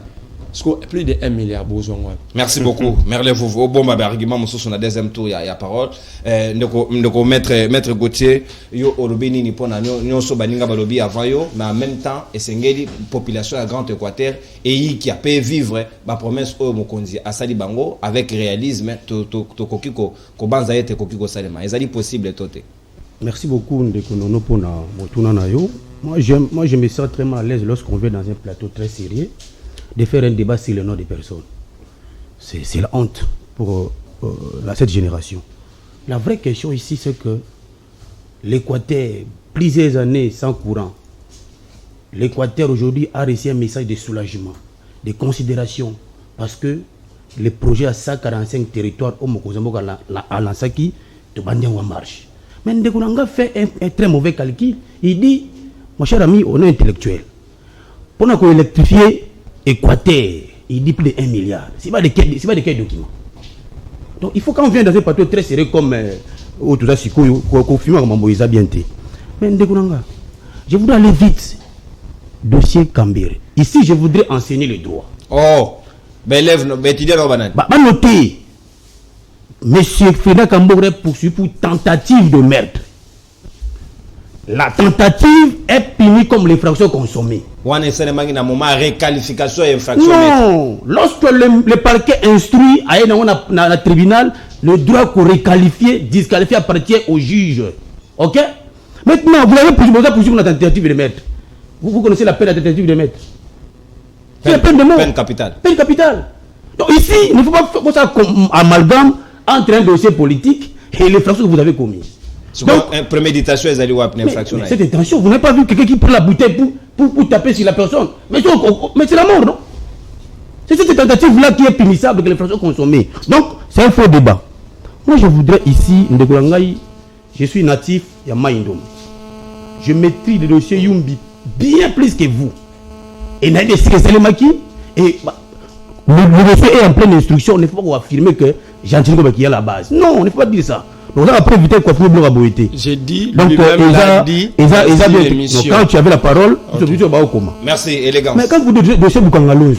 Plus de 1 milliard besoin. Merci beaucoup. Merlin, vous bon argument sur la deuxième tour il y a parole. Ndeko maître Gauthier yo olobini ni pona nyonso baninga balobi avant yo, mais en même temps esengeli population à Grand Équateur et qui a pu vivre ba promesse o mokonzi asali bango avec réalisme to kokiko ko banza yete kokiko salema. Ezali possible tote. Merci beaucoup Ndeko Nono pour na motuna na yo. Moi je me sens très mal à l'aise lorsqu'on vient dans un plateau très sérieux de faire un débat sur le nom des personnes. C'est la honte pour cette génération. La vraie question ici, c'est que l'Équateur, plusieurs années sans courant, l'Équateur aujourd'hui a reçu un message de soulagement, de considération, parce que le projet à 145 territoires au Mokozambo à Lansaki, de Bandian en marche. Mais Ndekounanga fait un très mauvais calcul. Il dit, mon cher ami, on est intellectuel. Pour nous électrifier Équateur, il dit plus de 1 milliard. C'est pas de quel document. Donc il faut qu'on vienne dans un plateau très sérieux comme tout ça, qu'on filme comme Moïse Bienté. Mais Ndekounanga, je voudrais aller vite. Dossier Cambéré. Ici, je voudrais enseigner le droit. Oh, ben élève, ben tu dis alors banane. Bah notez, Monsieur Freda Cambéré poursuit pour tentative de meurtre. La tentative est punie comme l'infraction consommée. Non, lorsque le parquet instruit à un tribunal, le droit qu'on réqualifie, disqualifié appartient au juge. Ok? Maintenant, vous avez poursuivi la tentative de meurtre. Vous connaissez la peine de tentative de meurtre? C'est la peine de mort. Peine capitale. Peine capitale. Donc ici, il ne faut pas faire ça comme amalgame entre un dossier politique et l'infraction que vous avez commise. Donc, préméditation, ils allaient une infraction. Cette intention, vous n'avez pas vu quelqu'un qui prend la bouteille pour taper sur la personne. Mais c'est la mort, non? C'est cette tentative-là qui est punissable que l'infraction consommée. Donc, c'est un faux débat. Moi, je voudrais ici, Ndekolangaï, je suis natif, il y a Maïndom. Je maîtrise le dossier Yumbi bien plus que vous. Et Naïde Sikeselemaki, et le dossier est en pleine instruction. On ne faut pas affirmer que Jean-Thierry Gobek est à la base. Non, on ne faut pas dire ça. Donc là, après, éviter quoi, bloc à boité. J'ai dit, donc, l'émission. Quand tu avais la parole, okay. Merci, élégance. Mais quand vous dites dossier Bukangaloz,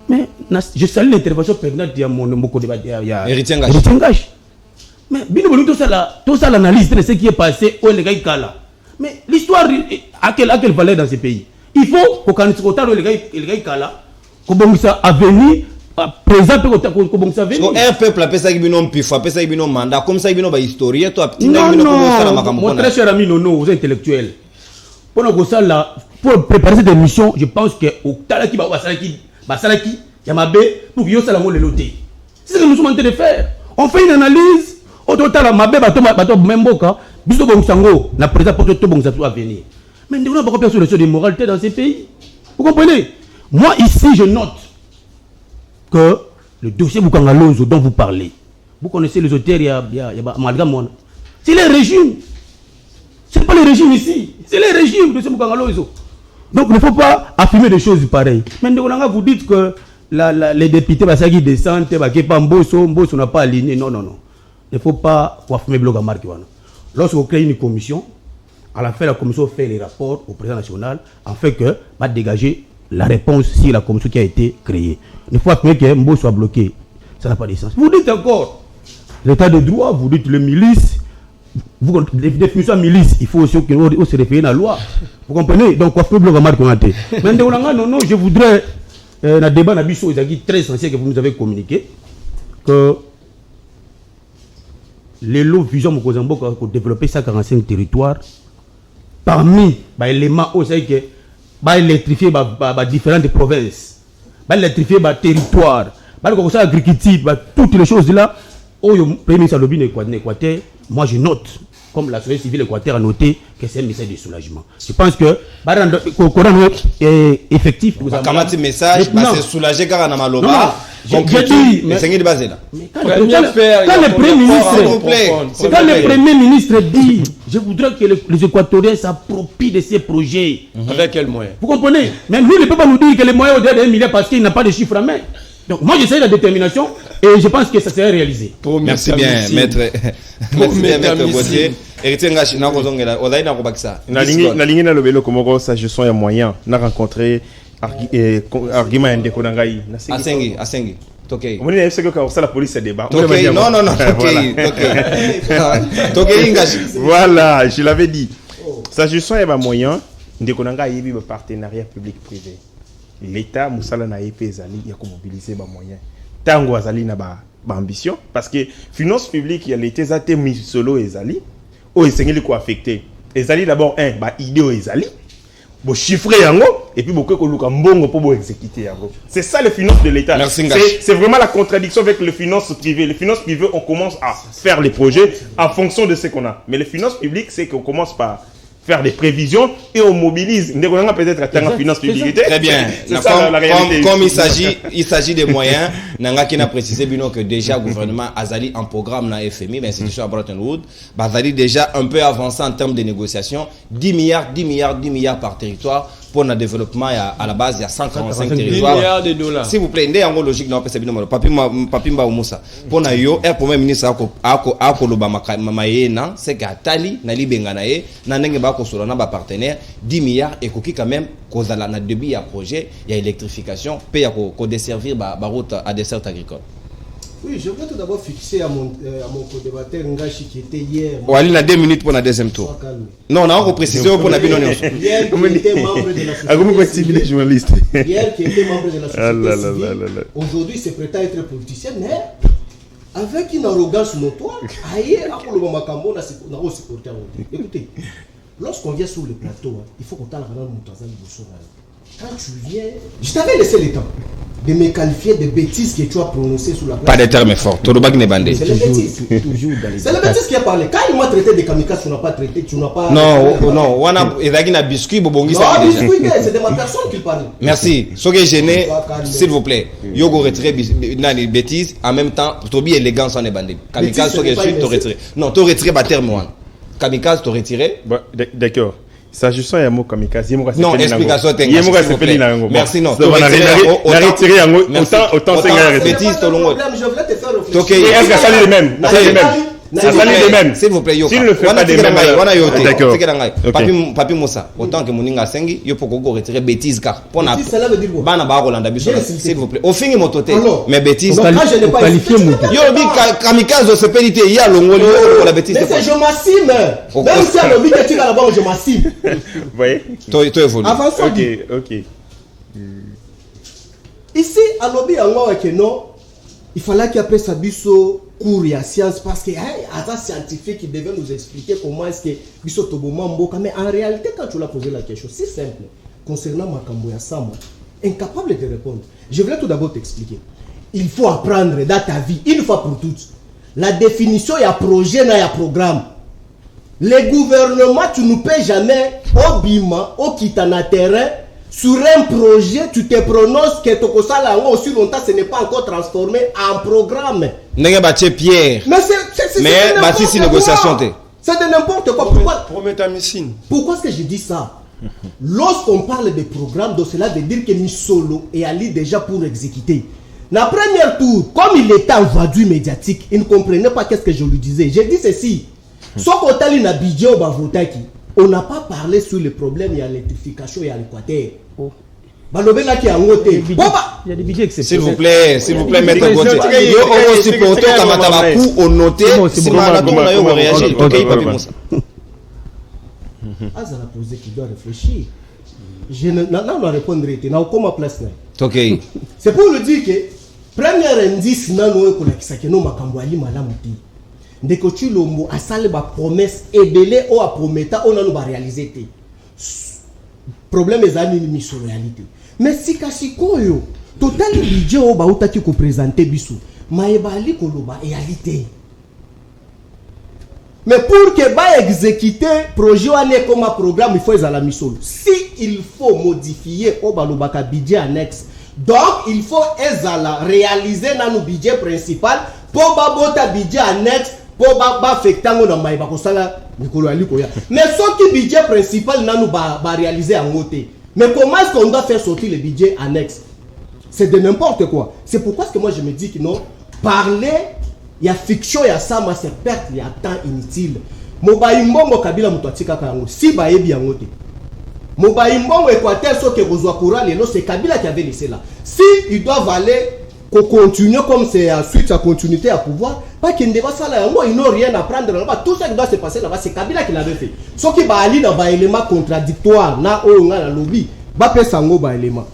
mais je salue l'intervention pertinente de mon débat. Héritier Ngash. Mais, bien tout ça, l'analyse de ce qui est passé au Légaï Kala. Mais l'histoire, à quelle valeur dans ces pays? Il faut qu'au Canada, le Légaï Kala, qu'on ça a venu. Présent un peuple appelle ça un pif, appelle ça un mandat, comme ça un historien, toi mon très cher ami Nono, vous êtes intellectuel. Pour préparer cette émission, je pense que au Talaki Basalaki, Yamabe, pour que ça le noter. C'est ce que nous sommes en train de faire. On fait une analyse, au total, Mabe, Bato, Memboka, Biso Bongsango, la présidente pour tout Bongsango à venir. Mais nous n'avons pas perçu le de moralité dans ces pays. Vous comprenez? Moi, ici, je note que le dossier Bukangalozo dont vous parlez, vous connaissez les auteurs, il y a Amalgame. C'est les régimes. Ce n'est pas les régimes ici. C'est les régimes de ce Bukangalozo. Donc il ne faut pas affirmer des choses pareilles. Mais vous dites que les députés qui descendent, Mbosso n'a pas aligné. Non. Il ne faut pas affirmer bloc à marque. Lorsqu'on crée une commission, à la fin, la commission fait les rapports au président national afin que va dégager la réponse sur la commission qui a été créée. Il faut affirmer que Mbo soit bloqué. Ça n'a pas de sens. Vous dites encore l'état de droit, vous dites le milice. Vous définissez milice, il faut aussi se référer à la loi. Vous comprenez? Donc, quoi, bloc à marque. Mais non, je voudrais, dans le débat, il y a très essentiel que vous nous avez communiqué, que les lots vision Mokozambo pour développer 145 territoires, parmi les éléments aussi que électrifier différentes provinces, électrifier territoire, l'agriculture, toutes les choses là, le Premier ministre Alobi Équateur, moi je note, comme la société civile équateur a noté, que c'est un message de soulagement. Je pense que est effectif. Comment un message, c'est soulagé car on a mal au bas. J'ai dit, mais quand le Premier ministre dit, je voudrais que les Équatoriens s'approprient de ces projets. Avec quels moyens? Vous comprenez? Même lui ne peut pas nous dire que les moyens au-delà de 1 milliard parce qu'il n'a pas de chiffre à main. Donc moi j'essaie la détermination et je pense que ça serait réalisé. Merci bien, maître. Merci bien, maître Gauthier. Héritier Ngachi, na kozongela, ozaï na kobakisa. Na ligne na lobelo komoko ça je sens un moyen. Na rencontré argument indeko nangai. Asengi. Tokei. On est ce que ça la police débat. Tokei. Non. Tokei. Tokei Ngachi. Voilà, je l'avais dit. Ça je sens un moyen ndeko nangai yebi ba partenariat public privé. L'État musala na épée ezali ya ko mobiliser ba moyens. Tango azali na ba ambition parce que finance publique ya l'été za te mis solo ezali o esengeli ko affecter. Ezali d'abord ba idée o ezali. Bo chiffrer yango et puis beaucoup ko luka mbongo pour bo exécuter yango. C'est ça les finances de l'État. C'est vraiment la contradiction avec les finances privées. Les finances privées on commence à faire les projets en fonction de ce qu'on a. Mais les finances publiques c'est qu'on commence par faire des prévisions et on mobilise. Peut-être atteindre la finance publique. Très bien. Comme il s'agit des moyens, Nanga qui n'a précisé que déjà le gouvernement Azali en programme dans FMI, l'institution à Bretton Woods, Azali déjà un peu avancé en termes de négociations, 10 milliards par territoire. Pour le développement, à la base, il y a 145 territoires. Milliards de dollars. S'il vous plaît, il y a une logique dans le Papimba Moussa. Pour le Premier ministre, c'est qu'Atali, Nali Benganae, Nanenge Bako Solana, partenaire, 10 milliards et Koki quand même, cause à la début, il y a projet, il y a électrification, puis il y a desservir la route à dessert agricole. Oui, je voudrais tout d'abord fixer à mon co-débatteur Ngachi qui était hier. On va aller 2 minutes pour le deuxième tour. Non, on a précisé pour la binôme. Hier, qui était membre de la société civile. Hier, qui était membre de la société civile. Aujourd'hui, c'est prêt à être politicien, mais avec une arrogance notoire. Écoutez, lorsqu'on vient sur le plateau, il faut qu'on t'aille dans le Moutazan de quand tu viens, je t'avais laissé le temps de me qualifier de bêtises que tu as prononcées sur la place. Pas de termes forts. C'est les bêtises. C'est les bêtises qui a parlé. Quand il m'a traité de kamikaze, tu n'as pas traité, tu n'as pas. Non. Il y a un biscuit, Bobongi. Non, c'est de ma personne qu'il parle. Merci. Ce qui est gêné, s'il vous plaît, Yogo retire les bêtises. En même temps, Tobi élégance en est bandé. Kamikaze, ce qui est tu retires. Non, tu retires le terme. Kamikaze, tu retires. D'accord. S'agissant d'un mot kamikaze, non, explication merci, non. Autant c'est bêtise, je voulais te faire réfléchir. Est-ce que ça les mêmes? S'il vous plaît, s'il ne fait pas des mêmes, d'accord. Papi Moussa, autant que Moninga Sengi, il faut qu'on retire bêtise car pour na cela veut dire quoi? Bana ba Rolanda biso, s'il vous plaît. Au fin mon toté, mais bêtise. Donc quand je n'ai pas qualifié yo bi kamikaze se périté, il y a l'ongoli pour la bêtise. Mais je m'assime. Même si on dit que tu vas là-bas, je m'assime. Vous voyez? Toi évolue. Avançons. OK. Ici à lobby en que non, il fallait qu'il appelle ça biso cours et science parce que un scientifique qui devait nous expliquer comment est-ce que biso toboma mboka, mais en réalité quand tu l'as posé la question, c'est simple concernant Makambo ya Samo, incapable de répondre. Je voulais tout d'abord t'expliquer. Il faut apprendre dans ta vie une fois pour toutes la définition il y a projet il y a programme. Les gouvernements tu ne peux jamais au bima au kitana terrain. Sur un projet, tu te prononces que Tokosala aussi longtemps, ce n'est pas encore transformé en programme. Pierre. Mais c'est bâti négociation. C'est de n'importe quoi. Pourquoi est-ce que je dis ça? Lorsqu'on parle de programme, donc cela veut dire que Misolo est allé déjà pour exécuter. La première tour, comme il était en vadrouille médiatique, il ne comprenait pas qu'est-ce que je lui disais. J'ai dit ceci. Sauf qu'on t'a dit Bidjo Bavotaki. On n'a pas parlé sur le problème, il y a l'électrification, il y a l'Équateur. Il y a des budgets exceptionnels. S'il vous plaît, maître Gauthier. Yo supporto Kamatabaku au noté, si Manaton a réagi. OK, Papi Moussa. Azala posé qui doit réfléchir. Je n'en répondrai pas. N'a comme place là. OK. C'est pour lui dire que premier indice na no ko la kisake no makambo ali malamu ti. Ndeko Chilombo a salé ba promesse ebele o a prometa on a no ba réaliser té. Problème ezali ni mission réalité. Mais si kasikoyo total budget o ba utaki ko présenter biso. maïbali koloba réalité. Mais pour que ba exécuter projet comme un programme, il faut la mission. Si il faut modifier au balobaka budget annexe, donc il faut réaliser dans le budget principal pour bota budget annexe pour ba affectant dans maïba ko sala mikolo alikoya. Mais ce qui budget principal na nous ba réaliser en côté. Mais comment est-ce qu'on doit faire sortir le budget annexe? C'est de n'importe quoi. C'est pourquoi que moi je me dis que non, parler il y a fiction, il y a ça, mais c'est perte, il y a temps inutile. Mobaïmbongo Kabila Moutoatika Kango, si Baébi Angote. Mobaïmbongo Équateur, ce que vous avez c'est Kabila qui avait laissé là. Si ils doivent aller continuer comme c'est ensuite sa continuité à pouvoir, pas qu'il ne va ça là, ils n'ont rien à prendre là-bas. Tout ça qui doit se passer là-bas, c'est Kabila qui l'avait fait. Ce qui va aller dans un élément contradictoire, na o na lobby, va faire sango ba élément.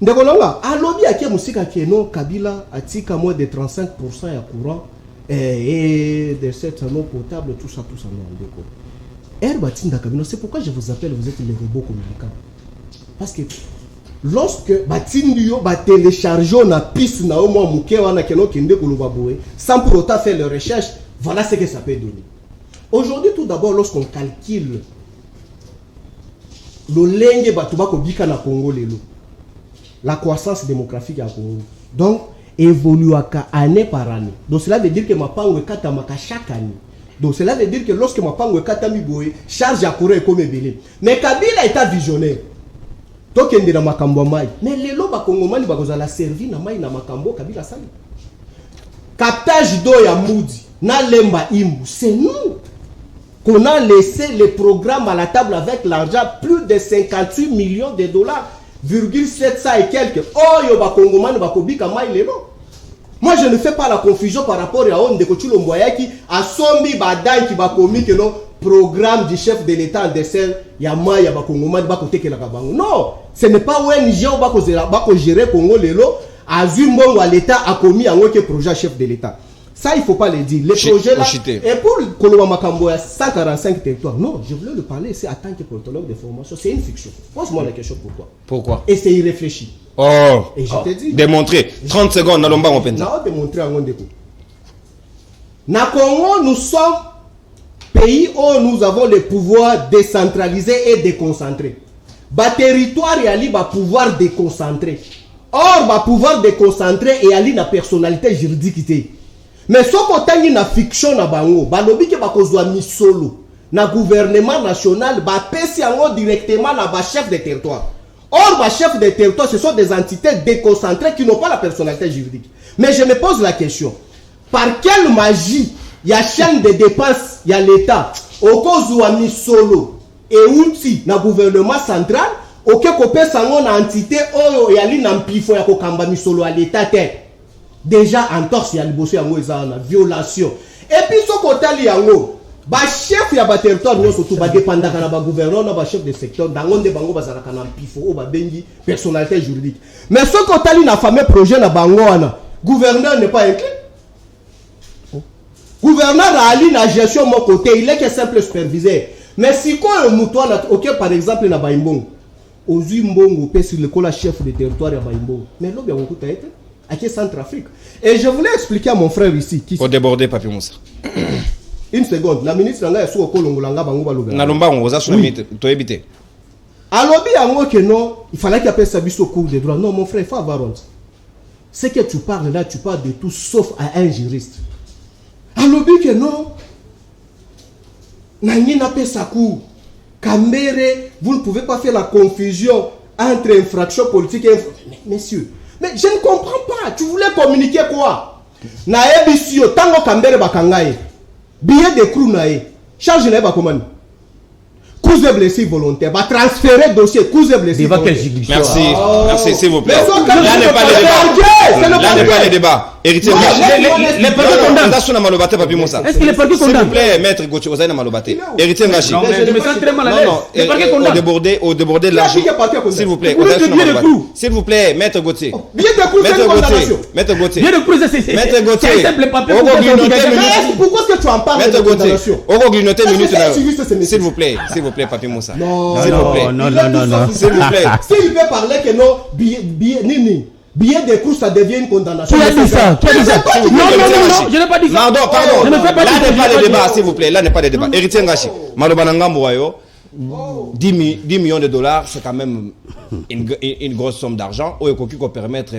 Ndekolonga, a lobby à qui musika qui non Kabila a tika moins de 35% à courant et de cette eau potable, tout ça non ndeko. Herbatinda Kabila, c'est pourquoi je vous appelle, vous êtes les robots communicants. Parce que lorsque Batindio va télécharger na piste na au moins muke wana keno kende koloba boé sans pour autant faire les recherches, voilà ce que ça peut donner. Aujourd'hui tout d'abord lorsqu'on calcule le lenge batuba ko bika na Congo lelo. La croissance démographique à Congo. Donc, évolue année par année. Donc, cela veut dire que ma pangue katamaka chaque année. Donc, cela veut dire que lorsque ma pangue katami boye, charge à courir comme belé. Mais Kabila est visionnaire. Donc, il y a makambo mai. Mais les loba Congomani bakozala servi na mai na makambo Kabila sali. Captage d'eau ya moudi, na lemba imbu, c'est nous qu'on a laissé le programme à la table avec l'argent, plus de 58 millions de dollars. 700 et quelques. Oh, yo ba Congomani ba kobika mai lelo. Moi je ne fais pas la confusion par rapport à Onde Kochulo Mboyaki a sombi badai qui ba komi que non programme du chef de l'État en dessert ya mai ya ba Congomani ba kote ke la kabango. Non, ce n'est pas ONG ba ko gérer Congo lelo azumbo wa l'État a commis en aucun projet chef de l'État. Ça, il ne faut pas le dire. Les projets là, et pour Koloba Makambo, 145 territoires. Non, je voulais le parler, c'est en tant que politologue de formation. C'est une fiction. Pose-moi la question pourquoi. Pourquoi? Et c'est irréfléchi. Oh, et je te dis. Démontrer. 30 secondes, dans l'omba, on peut dire. Non, démontrer en Gondeko. Na Congo, nous sommes pays où nous avons le pouvoir décentralisé et déconcentré. Ba territoire et ali ba pouvoir déconcentré. Or, ba pouvoir déconcentré et ali na personnalité juridique. Mais ce qu'on a fiction na bango, balobi ke bakozwa misolo na gouvernement national ba pesi yango directement na ba chef de territoire. Or ba chef de territoire ce sont des entités déconcentrées qui n'ont pas la personnalité juridique. Mais je me pose la question, par quelle magie il y a chaîne de dépenses, il y a l'État, okozwa misolo et outil na gouvernement central, oké kopé sango na entité oyo yali na mpifo ya kokamba misolo à l'État tête. Déjà entorse ya liboso yango eza na violation. Et puis ce côté yango ba chef ya ba territoire no surtout ba dépendaka na ba gouverneur na ba chef de secteur dangonde bango bazalaka na pifo o ba bengi personnalité juridique. Mais ce côté na fameux projet na bango wana gouverneur n'est pas inclus. Gouverneur a ali na gestion mon côté, il est que simple superviseur. Mais si quoi muto na OK par exemple na ba imbongo ozui mbongo pe sur le cola chef de territoire ya ba imbongo. Mais lobi yango kuta été à Centrafrique. Et je voulais expliquer à mon frère ici. Qui faut déborder, Papi Moussa. Une seconde. La ministre Langa est sous au Kolongolanga Bango Loga. Nalomba, on va s'assumer. Tu as évité. Alors, que non, il fallait qu'il appelle ça au cours des droits. Non, mon frère, il faut avoir honte. Ce que tu parles là, tu parles de tout sauf à un juriste. Alors, que non, Nani n'a pas sa cour. Kambere, vous ne pouvez pas faire la confusion entre infraction politique et messieurs. Mais je ne comprends pas. Tu voulais communiquer quoi? Na ebisio tango kambere bakangaye. Billet de crew nae. Charge na ba komani. Cause de blessé volontaire. Va transférer dossier cause de blessé volontaire. Merci. Merci s'il vous plaît. Là n'est pas le débat. Là n'est pas le débat. Héritier. Les parquets condamnent. Est-ce que les parquets condamnent? S'il vous plaît, maître Gauthier Ozaïna Malobate. Héritier Ngachi. Non, mais je me sens très mal à l'aise. Les parquets condamnent. Au déborder de l'argent. S'il vous plaît. S'il vous plaît, maître Gauthier. Billet de crew, c'est une condamnation. Maître Gauthier. Billet de crew, c'est Maître Gauthier. C'est un simple papier. Pourquoi est-ce que tu en parles de condamnation? S'il vous plaît, Papi Moussa. Non, s'il vous plaît. Non. S'il vous plaît. S'il veut parler que non, billet, billet de course, ça devient une condamnation. Qui a dit ça? Qui a dit ça? Non, je n'ai pas dit ça. Pardon. Je ne fais pas Là de n'est pas le débat, débat. s'il vous plaît. Là n'est pas le débat. Héritier Ngashi, Malobanangambo Wayo, 10 millions de dollars, c'est quand même une grosse somme d'argent. Où il faut permettre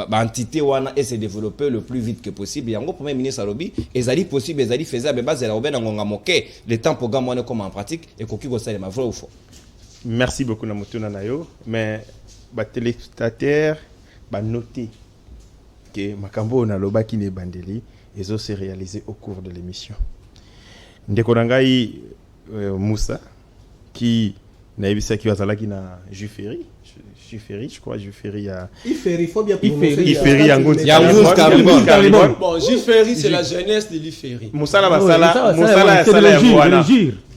l'entité et se développer le plus vite que possible. Et en gros, Premier ministre Alobi, ils allaient possible, ils allaient faisable, mais ils allaient le temps pour gagner comme en pratique et qu'on puisse le vrai ou faux. Merci beaucoup Namotuna Nayo, mais les téléspectateurs noter que Makambo na loba qui ne bandeli et ont se réalisé au cours de l'émission. Ndekonangai Moussa qui n'a eu ça qui va qui na Juferi, je crois Juferi à Iferi, faut bien prononcer. Iferi en gros. Caribon. Bon, Juferi, c'est la jeunesse de l'Iferi. Moussa la basala, Moussa la sala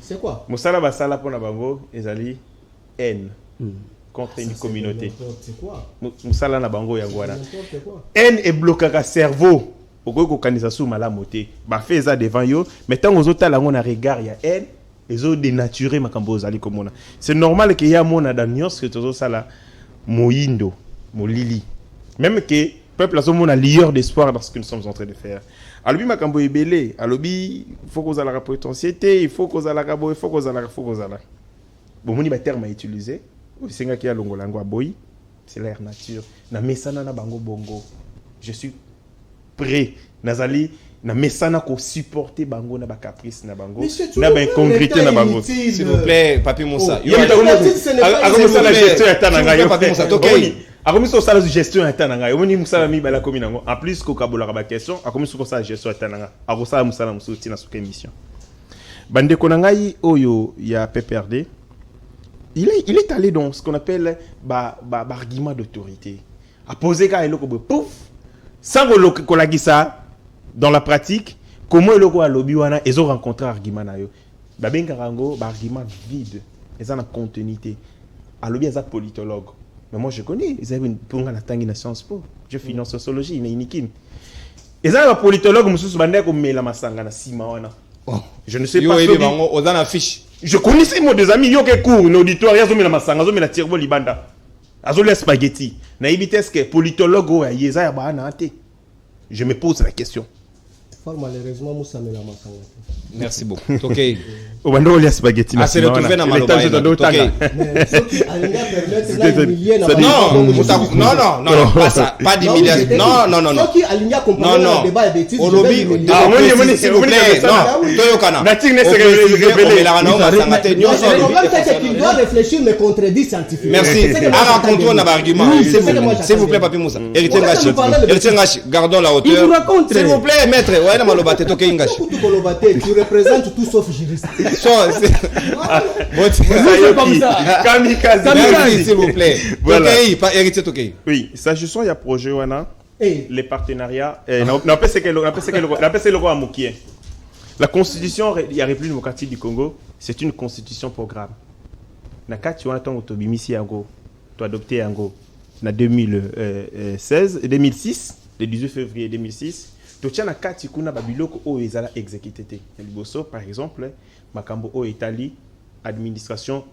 c'est quoi? Moussa la basala pour na bango ezali haine contre une communauté. C'est quoi? Moussa la na bango yangwana. Haine et bloquera cerveau. Pourquoi qu'on canisa sous malamoté? Bah fait ça devant yo, mais tant aux autres là on a regard ya haine. Ils ont dénaturé Makambo Zali comme on. C'est normal qu'il y a mon adanios que tout ça là moindo, molili. Même que peuple a son lieur d'espoir dans ce que nous sommes en train de faire. Alobi Makambo est belé, alobi il faut qu'on a la potentialité, il faut qu'on a la rabo, il faut qu'on a la bon moni ba terme à utiliser. C'est nga qui a longolango boy, c'est l'air nature. Na mesana na bango bongo. Je suis prêt nazali na mesana ko supporter bango na ba caprice na bango na ba incongruité na bango. S'il vous plaît, Papi Moussa. Akomi la gestion ya tananga yo. Akomi so sala gestion ya tananga yo. Moni Moussa mi bala komi nango. En plus ko kabola ba question, akomi so sala gestion ya tananga. Akosa Moussa Moussa tina sur émission. Bande konangai oyo ya PPRD. Il est allé dans ce qu'on appelle argument d'autorité. A poser ka eloko pouf sans ko la gisa. Dans la pratique, comment ils ont lobby wana, ils ont rencontré argument na yo. Ba benga rango, ba argument vide, ils ont une continuité. A lobby ils ont politologue. Mais moi je connais, ils ont une pour la tangi na Sciences Po. Je finance sociologie, mais inikin. Ils ont un politologue mususu bande ko mela masanga na sima wana. Je ne sais pas. Yo bango aux affiches. Je connaissais moi des amis yo ke cours une auditoire, ils ont mela masanga, ils ont mela tirbo libanda. Azo les spaghetti. Na ibiteske politologue o yeza ya ba na ate. Je me pose la question. Malheureusement, Moussa me l'a massacré. Merci beaucoup. Ok. Au bando il y a spaghetti. Ah, c'est retrouvé dans Maloba. Non, pas ça, pas d'humiliation. Non. Qui aligne à comprendre le débat et bêtise. S'il vous plaît, non. Toyokana. Il doit réfléchir mais contredire scientifiquement. Merci. À rencontrer un argument. S'il vous plaît, Papi Moussa. Héritier Ngashi, gardons la hauteur. S'il vous plaît, maître. Tu représentes tout sauf juriste. Kamikaze, s'il vous plaît. Voilà. Héritier Tokei. Oui, s'agissant il y a projet wana, les partenariats, la constitution de la République démocratique du Congo, c'est une constitution programme. Na kati wana tango to bimisi yango, to adopté yango na 2006, le 18 février 2006. Totiana kati kuna babiloko o ezala exécuté te. Liboso par exemple, makambo o Italie administration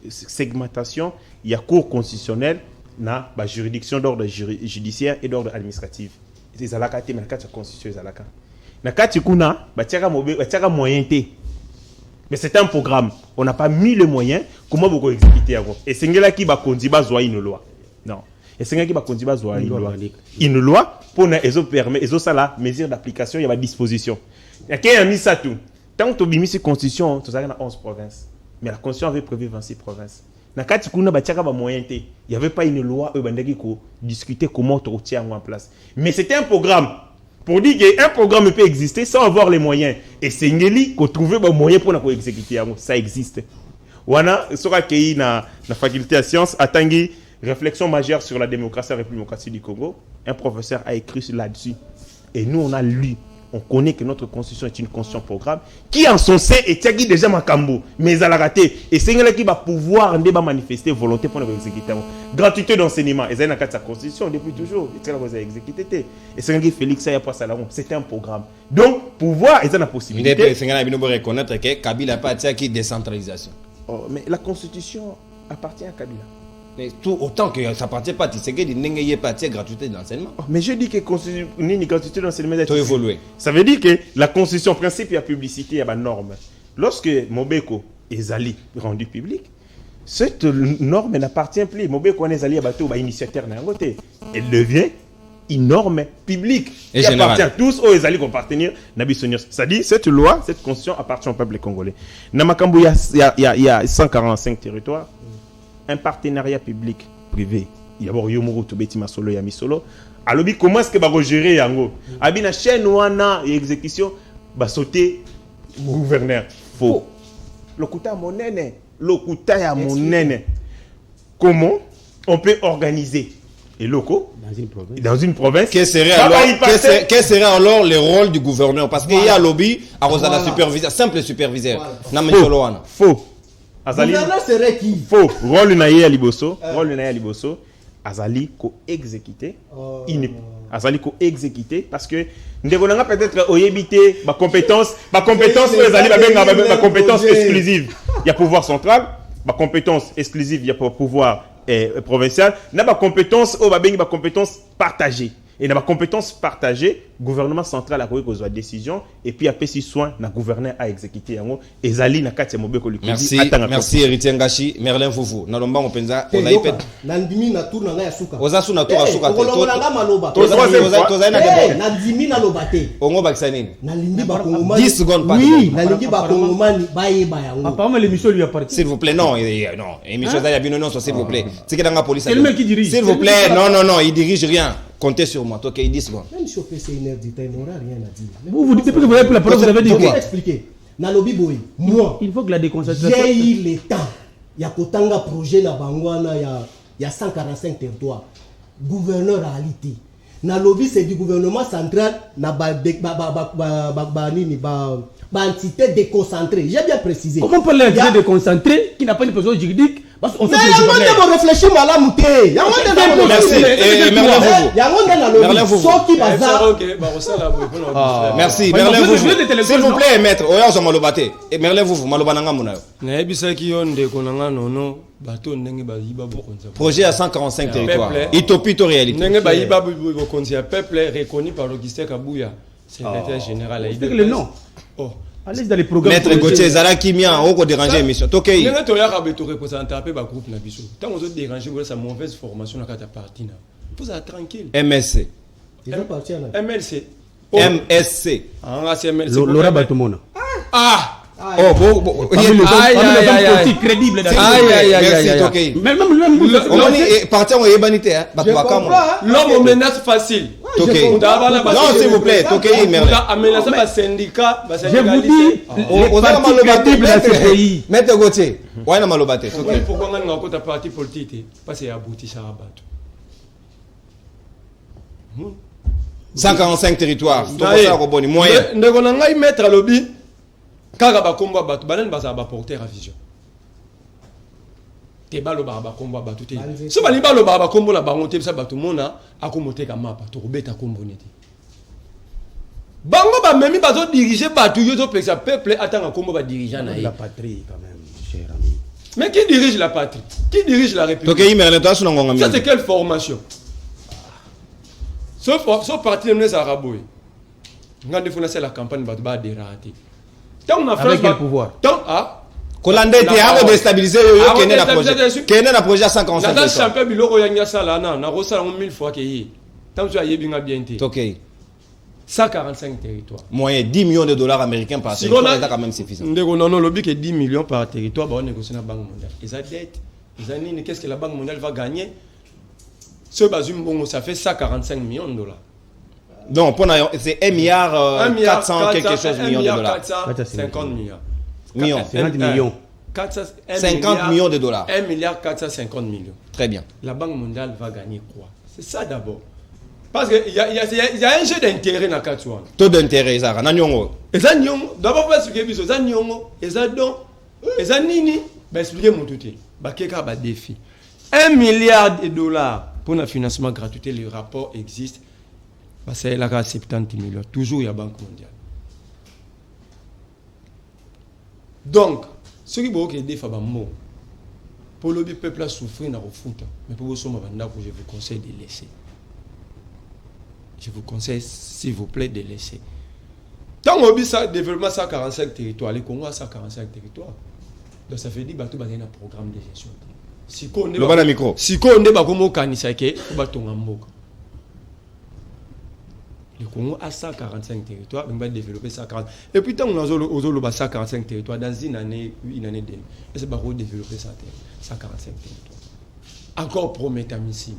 segmentation, il y a cour constitutionnelle na ba juridiction d'ordre judiciaire et d'ordre administratif. Ezala kati na kati constitution ezala ka. Na kati kuna batiaka moyen te. Mais c'est un programme. On n'a pas mis les moyens comment vous exécuter avant. Et c'est ngela ki ba kondi ba zwa une loi. Non. Et c'est qui va continuer à jouer une loi pour nous permettre, et ça la mesure d'application, il y a des dispositions. Il y a qui a mis ça tout. Tant que tu as mis cette constitution, tu as 11 provinces. Mais la constitution avait prévu 26 provinces. Dans le cas où il n'y avait pas une loi qui discutait comment tu retiens en place. Mais c'était un programme. Pour dire qu'un programme peut exister sans avoir les moyens. Et c'est Ngeli qu'on trouvait des moyens pour exécuter. Ça existe. Wana, sera qu'il y a la faculté de sciences, à Tanguy. Réflexion majeure sur la démocratie, la République démocratique du Congo. Un professeur a écrit là-dessus. Et nous, on a lu. On connaît que notre constitution est une constitution programme qui en son sein est déjà Makambo. Mais elle a raté. Et c'est elle qui va pouvoir manifester volonté pour nous exécuter. Gratuité d'enseignement. Et c'est dans sa constitution depuis toujours. Et c'est là que vous avez exécuté. Et c'est qui Félix Sayapo-Salomon. C'était un programme. Donc, pouvoir, et c'est la possibilité. C'est là que reconnaître que Kabila n'a pas qui décentralisation. Mais la constitution appartient à Kabila. Mais tout autant que ça appartient pas, tu sais que il n'y a pas de gratuité d'enseignement. Mais je dis que la gratuité d'enseignement Tu as évolué. Ça veut dire que la constitution, principe, il y a publicité, il y a une norme. Lorsque Mobeko est allé rendu public, cette norme n'appartient plus. Mobeko est allé à initiateur d'un côté. Elle devient une norme publique Et qui générale. appartient à tous aux allés appartenir c'est-à-dire cette loi, cette constitution appartient au peuple congolais. Namakambo, il y a 145 territoires, un partenariat public privé. Il y a d'abord Yomoro Tobeti Masolo Yamisolo. Alors comment est-ce que va gérer yango? Abina chaîne wana et exécution va sauter gouverneur. Faux. Lokuta monene, lokuta ya monene. Comment on peut organiser les locaux dans une province? Quel serait alors le rôle du gouverneur? Parce qu'il y a un lobby à Rosana superviseur, simple superviseur. Faux. Gouverneur serait qui? Faux. Rôle naïe à Liboso. Azali ko exécuter. Azali ko exécuter parce que nous devons peut-être éviter ma compétence exclusive. Il y a pouvoir central, ma compétence exclusive, il y a pouvoir provincial, il y a ma compétence partagée. Et dans ma compétence partagée, le gouvernement central a pris une décision et puis a pris soin na gouverneur à exécuter yango ezali na kati ya mobeko Merci, merci héritier Ngashi, Merlin Foufou. Na lomba mpenza onaipet. Nandimi na tour na nga ya suka. Oza suna tour asuka te. Okolonga maloba. Toza na debo. Nandimi na lobate. Ongo bakisa nini? Nalingi ba kongomani. 10 secondes pas. Oui, nalingi ba kongomani bayeba yango. Apparemment l'émission lui appartient. S'il vous plaît, non, non. Émission ya bino non, s'il vous plaît. C'est que dans la police. C'est le mec qui dirige. S'il vous plaît, non, il dirige rien. Comptez sur moi. Ok, 10 secondes. Même si on fait c'est une heure du temps, il n'aura rien à dire. Vous dites que vous avez pris la parole, vous avez dit Je vais quoi? expliquer. Nalobi boy, moi, Il faut que la déconcentration. j'ai eu le temps. Il y a kotanga projet na bangwana, il y a 145 territoires. Gouverneur à Aliti. Nalobi c'est du gouvernement central na entité déconcentrée. J'ai bien précisé. Comment parler d'entité déconcentrée qui n'a pas une personne juridique? Parce qu'on mais il y a un réfléchir malamu te. Il y a un Merlin Foufou. Merci. Merlin Foufou. S'il vous plaît, maître. Oya zo malobate. Merlin Foufou, malobananga muna yo. nayebisaki yo ndeko na nga nono bato ndenge bayiba bokonzi ya Projet à 145 territoires. Peuple. Utopie to réalité. ndenge bayiba bokonzi ya peuple reconnu par Augustin Kabuya secrétaire général C'est que le nom. oh Allez dans les programmes. Maître Gauthier Zara Kimia, on peut déranger l'émission. Tokei. ndenge toyaka beto représenter un peu ba groupe na biso ntango ozo déranger voilà sa mauvaise formation na kata parti na vous êtes tranquille MSC. Ils ont parti à MLC MSC. ah c'est MLC Laura Batumona. ah Oh, bon. Aïe, crédible. Merci, Tokei. Même Parti en Ebanité, hein. l'homme aux menaces faciles. Tokei. Non, s'il vous plaît, Tokei, Merlin. Amenacer par syndicat, je vous dis, les partis crédibles dans ce pays. Maître Gauthier, ouais, na malobate. Pourquoi on a un parti politique? Parce qu'il y a abouti ça à battre. 145 territoires. Moyen. Ndeko na ngai mettre lobby kaka bakomba bato banani baza ba porter à vision. Te balo ba bakomba bato te. So bali balo ba bakombo la bango te bisa bato mona akomote ka mapa to robeta kombo neti. Bango ba memi bazo diriger bato yo to pesa peuple atanga kombo ba dirigeant na La patrie quand même, cher ami. Mais qui dirige la patrie? Qui dirige la République? Tokei Merlin toi suna ngonga Ça c'est quelle formation? Sauf parti de nos arabes. Ngande funa c'est la campagne ba dérater. Avec quel pouvoir? Tant ah Kolande te a déstabiliser yo kene na projet. Kene na projet 145. Dans champion biloko ya nyasa là na rosala 1000 fois que yi. Tant tu as yebinga bien te. Tokei. 145 territoires. Moyen 10 millions de dollars américains par territoire, c'est quand même suffisant. Ndeko non lobby que 10 millions par territoire ba on négocie na Banque mondiale. Et ça dette. Ils année qu'est-ce que la Banque mondiale va gagner? Ce bazum bongo ça fait 145 millions de dollars. Donc c'est 1 milliard 400 quelque chose millions de dollars. 50 millions. 50 millions. 50 millions de dollars. 1 milliard 450 millions. Très bien. La Banque mondiale va gagner quoi? C'est ça d'abord. Parce qu'il y a un jeu d'intérêt dans le cas. Taux d'intérêt, ça va. Et ça, d'abord, on va expliquer ça. Et ça, donc, et ça, nini, ben, expliquer mon tout. Bah, qu'est-ce qu'il y a défi? 1 milliard de dollars pour le financement gratuit, le rapport existe. Bah, c'est là 70 millions. Toujours, il y a Banque mondiale. Donc, ce qui est défi, c'est mot. Pour le peuple a souffert dans le foot. Mais pour vous, je vous conseille de laisser. Je vous conseille, s'il vous plaît, de laisser. Tant qu'on a développement 145 territoires, les Congo a 145 territoires. Donc ça fait dire que tu as un programme de gestion. Si on est le Congo a 145 territoires, on va développer 140. Et puis tant qu'on a 145 territoires, dans une année, et c'est pas développer 145 territoires. Encore promettamisime.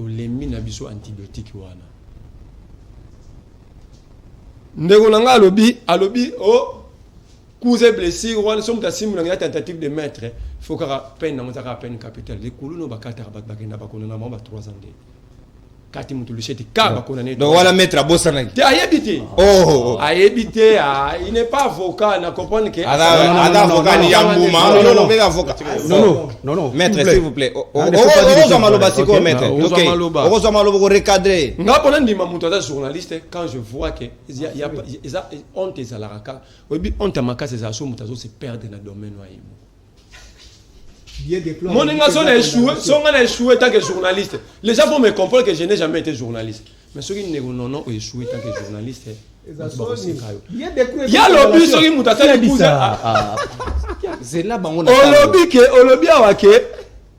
Les mines antibiotiques wana. Ndegonanga alobi cousin blessé wana somme ta simu na tentative de mettre faut qu'à peine na peine capitale les kuluno bakata bakenda bakona na 3 ans. Kati mutu luchete kaba kona ne. Donc voilà mettre à Bossana. Tu as habité. Oh. A habité, il n'est pas avocat, na comprendre que avocat ni Yambouma. Non, mais avocat. Non. Maître, s'il vous plaît. Maloba maître. OK. Ozo Maloba recadrer. Nga pona ndima mutu ata journaliste quand je vois que il y a honte za la raka. Obi honte makase za so mutu se perdre dans domaine wa yimo. Mon ingénieur a échoué, son a échoué tant que journaliste. Les gens vont me comprendre que je n'ai jamais été journaliste. Mais ceux qui n'ont pas échoué tant que journaliste, il y a le but sur qui m'a dit ça. C'est là bas on a. Au lobby à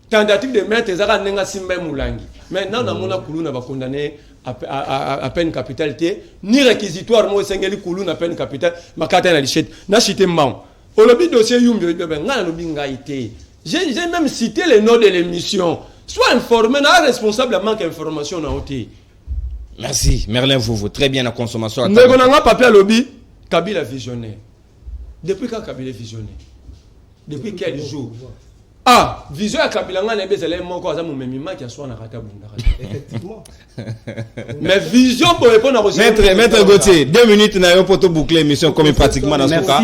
tentative de mettre les arabes n'enga simba moulangi. Maintenant dans mon akoulou n'a pas condamné à peine capitalité ni réquisitoire moi sengeli koulou n'a peine capitale ma carte na lichette na chité mbang. Au lobby dossier yumbi nga lobby nga été. J'ai même cité les noms de l'émission. Sois informé, n'a responsable à manque d'information dans OT. Merci, Merlin Vouvou. Très bien la consommation. Mais on a un papier à lobby. Kabila visionnaire. Depuis quand Kabila visionnaire? Depuis quel jour? Ah, vision à Kabila, on a besoin de mon corps, mon mimima qui a soit en arrêté. Effectivement. Mais vision pour répondre à Maître Gauthier, 2 minutes n'a eu pour boucler l'émission comme pratiquement dans ce cas.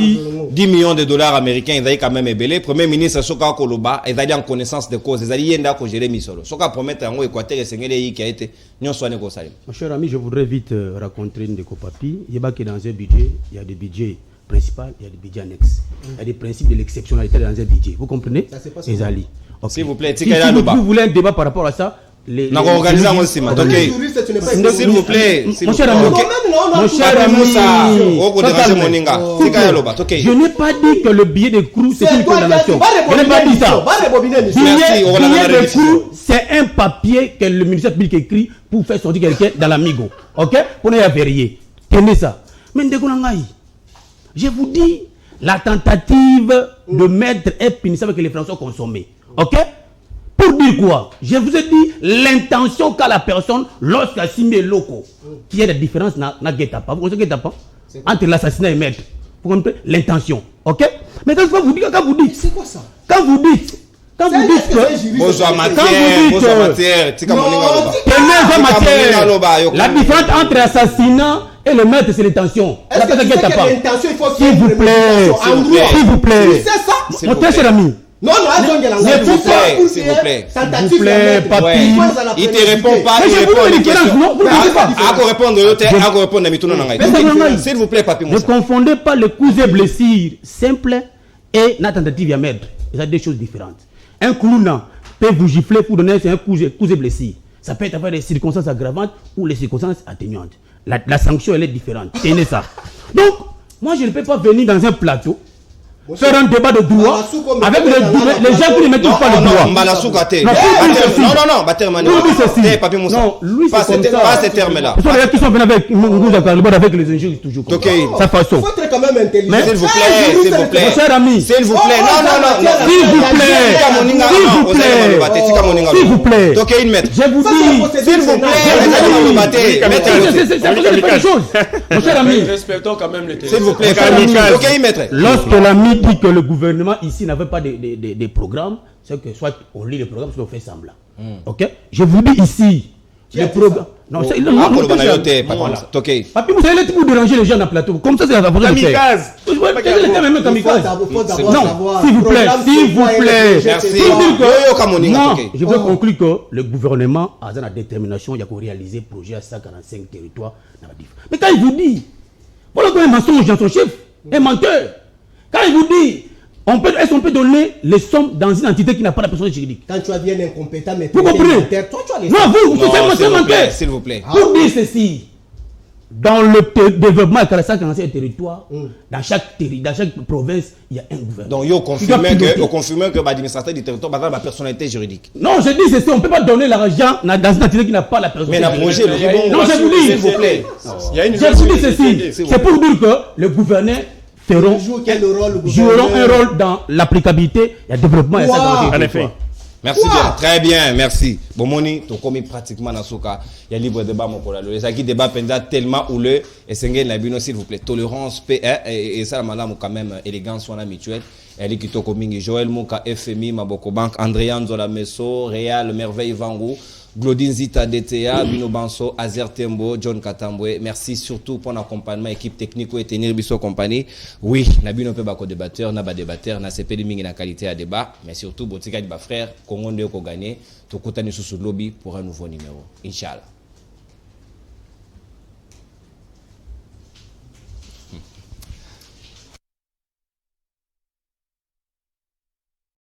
10 millions de dollars américains, ils ont quand même ébélé. Premier ministre Soka Koloba, ils ont en connaissance de cause. Ils ont dit qu'il gérer Misolo. Soka promet en Équateur et Sénégal qui a été non soigné comme ça. Mon cher ami, je voudrais vite raconter une décopapi. Il y a que dans un budget, il y a des budgets principal, il y a des budgets annexes. Il y a des principes de l'exceptionnalité dans un budget. Vous comprenez? Okay. S'il vous plaît, si vous voulez un débat par rapport à ça, s'il vous plaît, mon cher ami, je n'ai pas dit que le billet de Crou c'est une condamnation. Je n'ai pas dit ça. Billet de Crou, c'est un papier que le ministère public écrit pour faire sortir quelqu'un dans l'amigo. Ok? Pour ne pas vérifier. Tenez ça. Mais je vous dis, la tentative de mettre un punissable que les Français ont consommé. Ok? Pour dire quoi? Je vous ai dit l'intention qu'a la personne lorsqu'elle signe locaux. Qu'il y a des différences dans Guetapa. Vous connaissez Guetapa? Entre l'assassinat et le maître. Vous comprenez? L'intention. Ok? Mais quand vous dites. C'est quoi ça? Quand vous dites que. Bonjour matière. La différence entre assassinat et le maître, c'est l'intention. S'il vous plaît. C'est ça? Mon très cher ami. Non, s'il vous plaît, papi. Il te répond pas, il répond à une question. S'il vous plaît, papi. Ne confondez pas le cousin blessure simple et la tentative à mettre. Il y a deux choses différentes. Un clown peut vous gifler pour donner un cousin blessure. Ça peut être avec des circonstances aggravantes ou les circonstances atténuantes. La sanction, elle est différente. Tenez ça. Donc, moi, je ne peux pas venir dans un plateau faire un débat de droit avec les gens qui ne mettent pas le droit. Non, lui, c'est comme ça. Pas ces termes-là. Ce sont les gens qui sont venus avec les injures toujours. Sa façon. Il faut être quand même intelligent. S'il vous plaît. Mon cher ami. S'il vous plaît. Non. S'il vous plaît. Ok, une mètre. Je vous dis. S'il vous plaît. C'est quelque chose. Mon cher ami. Respectons quand même les s'il vous plaît. Ok, une mètre. Lorsque l'ami dit que le gouvernement ici n'avait pas des programmes, c'est que soit on lit les programmes, soit on fait semblant. Ok? Je vous dis ici, les programmes. Non, c'est Papi, vous savez pour déranger les gens dans le plateau. Comme ça, c'est la façon de faire. Non, s'il vous plaît. Merci. Non, je veux conclure que le gouvernement a la détermination, il y a qu'à réaliser le projet à 145 territoires. Mais quand il vous dit, voilà un mensonge dans son chef, un menteur. Quand il vous dit, Est-ce qu'on peut donner les sommes dans une entité qui n'a pas la personne juridique? Quand tu as bien incompétent, mais vous comprenez? toi, tu as les... Non, vous, s'il vous plaît. Pour dire ceci, dans le développement de un territoire, dans chaque province, il y a un gouverneur. Donc, vous confirmez que l'administrateur du territoire a la personnalité juridique. Non, je dis ceci, on ne peut pas donner l'argent dans une entité qui n'a pas la personnalité juridique. Mais le projet, non, je vous dis, s'il vous plaît. Je vous dis ceci, c'est pour dire que le gouverneur joueront un rôle dans l'applicabilité et le développement. En effet. Merci bien, très bien, merci. Bon, Moni, tu as commis pratiquement dans ce cas. Il y a libre débat, mon collègue. Les acquis débat pendant tellement houleux. Et c'est un s'il vous plaît. Tolérance, paix, et ça, madame, quand même, élégance, soit mutuelle. Elle est qui t'a commis Joël Mouka, FMI, Maboko Bank, Andréan Zola Messo, Réal, Merveille Vangou, Glodine Zita DTA, Bino Banso, Azer Tembo, John Katambwe. Merci surtout pour l'accompagnement, équipe technique et tenir Bisso compagnie. Oui, n'a bino peu bako débatteur, n'a pas débatteur, n'a CP de mingi na qualité à débat, mais surtout, botika de frère, Congo de ko gagner, tout côté sous lobby pour un nouveau numéro. Inch'Allah.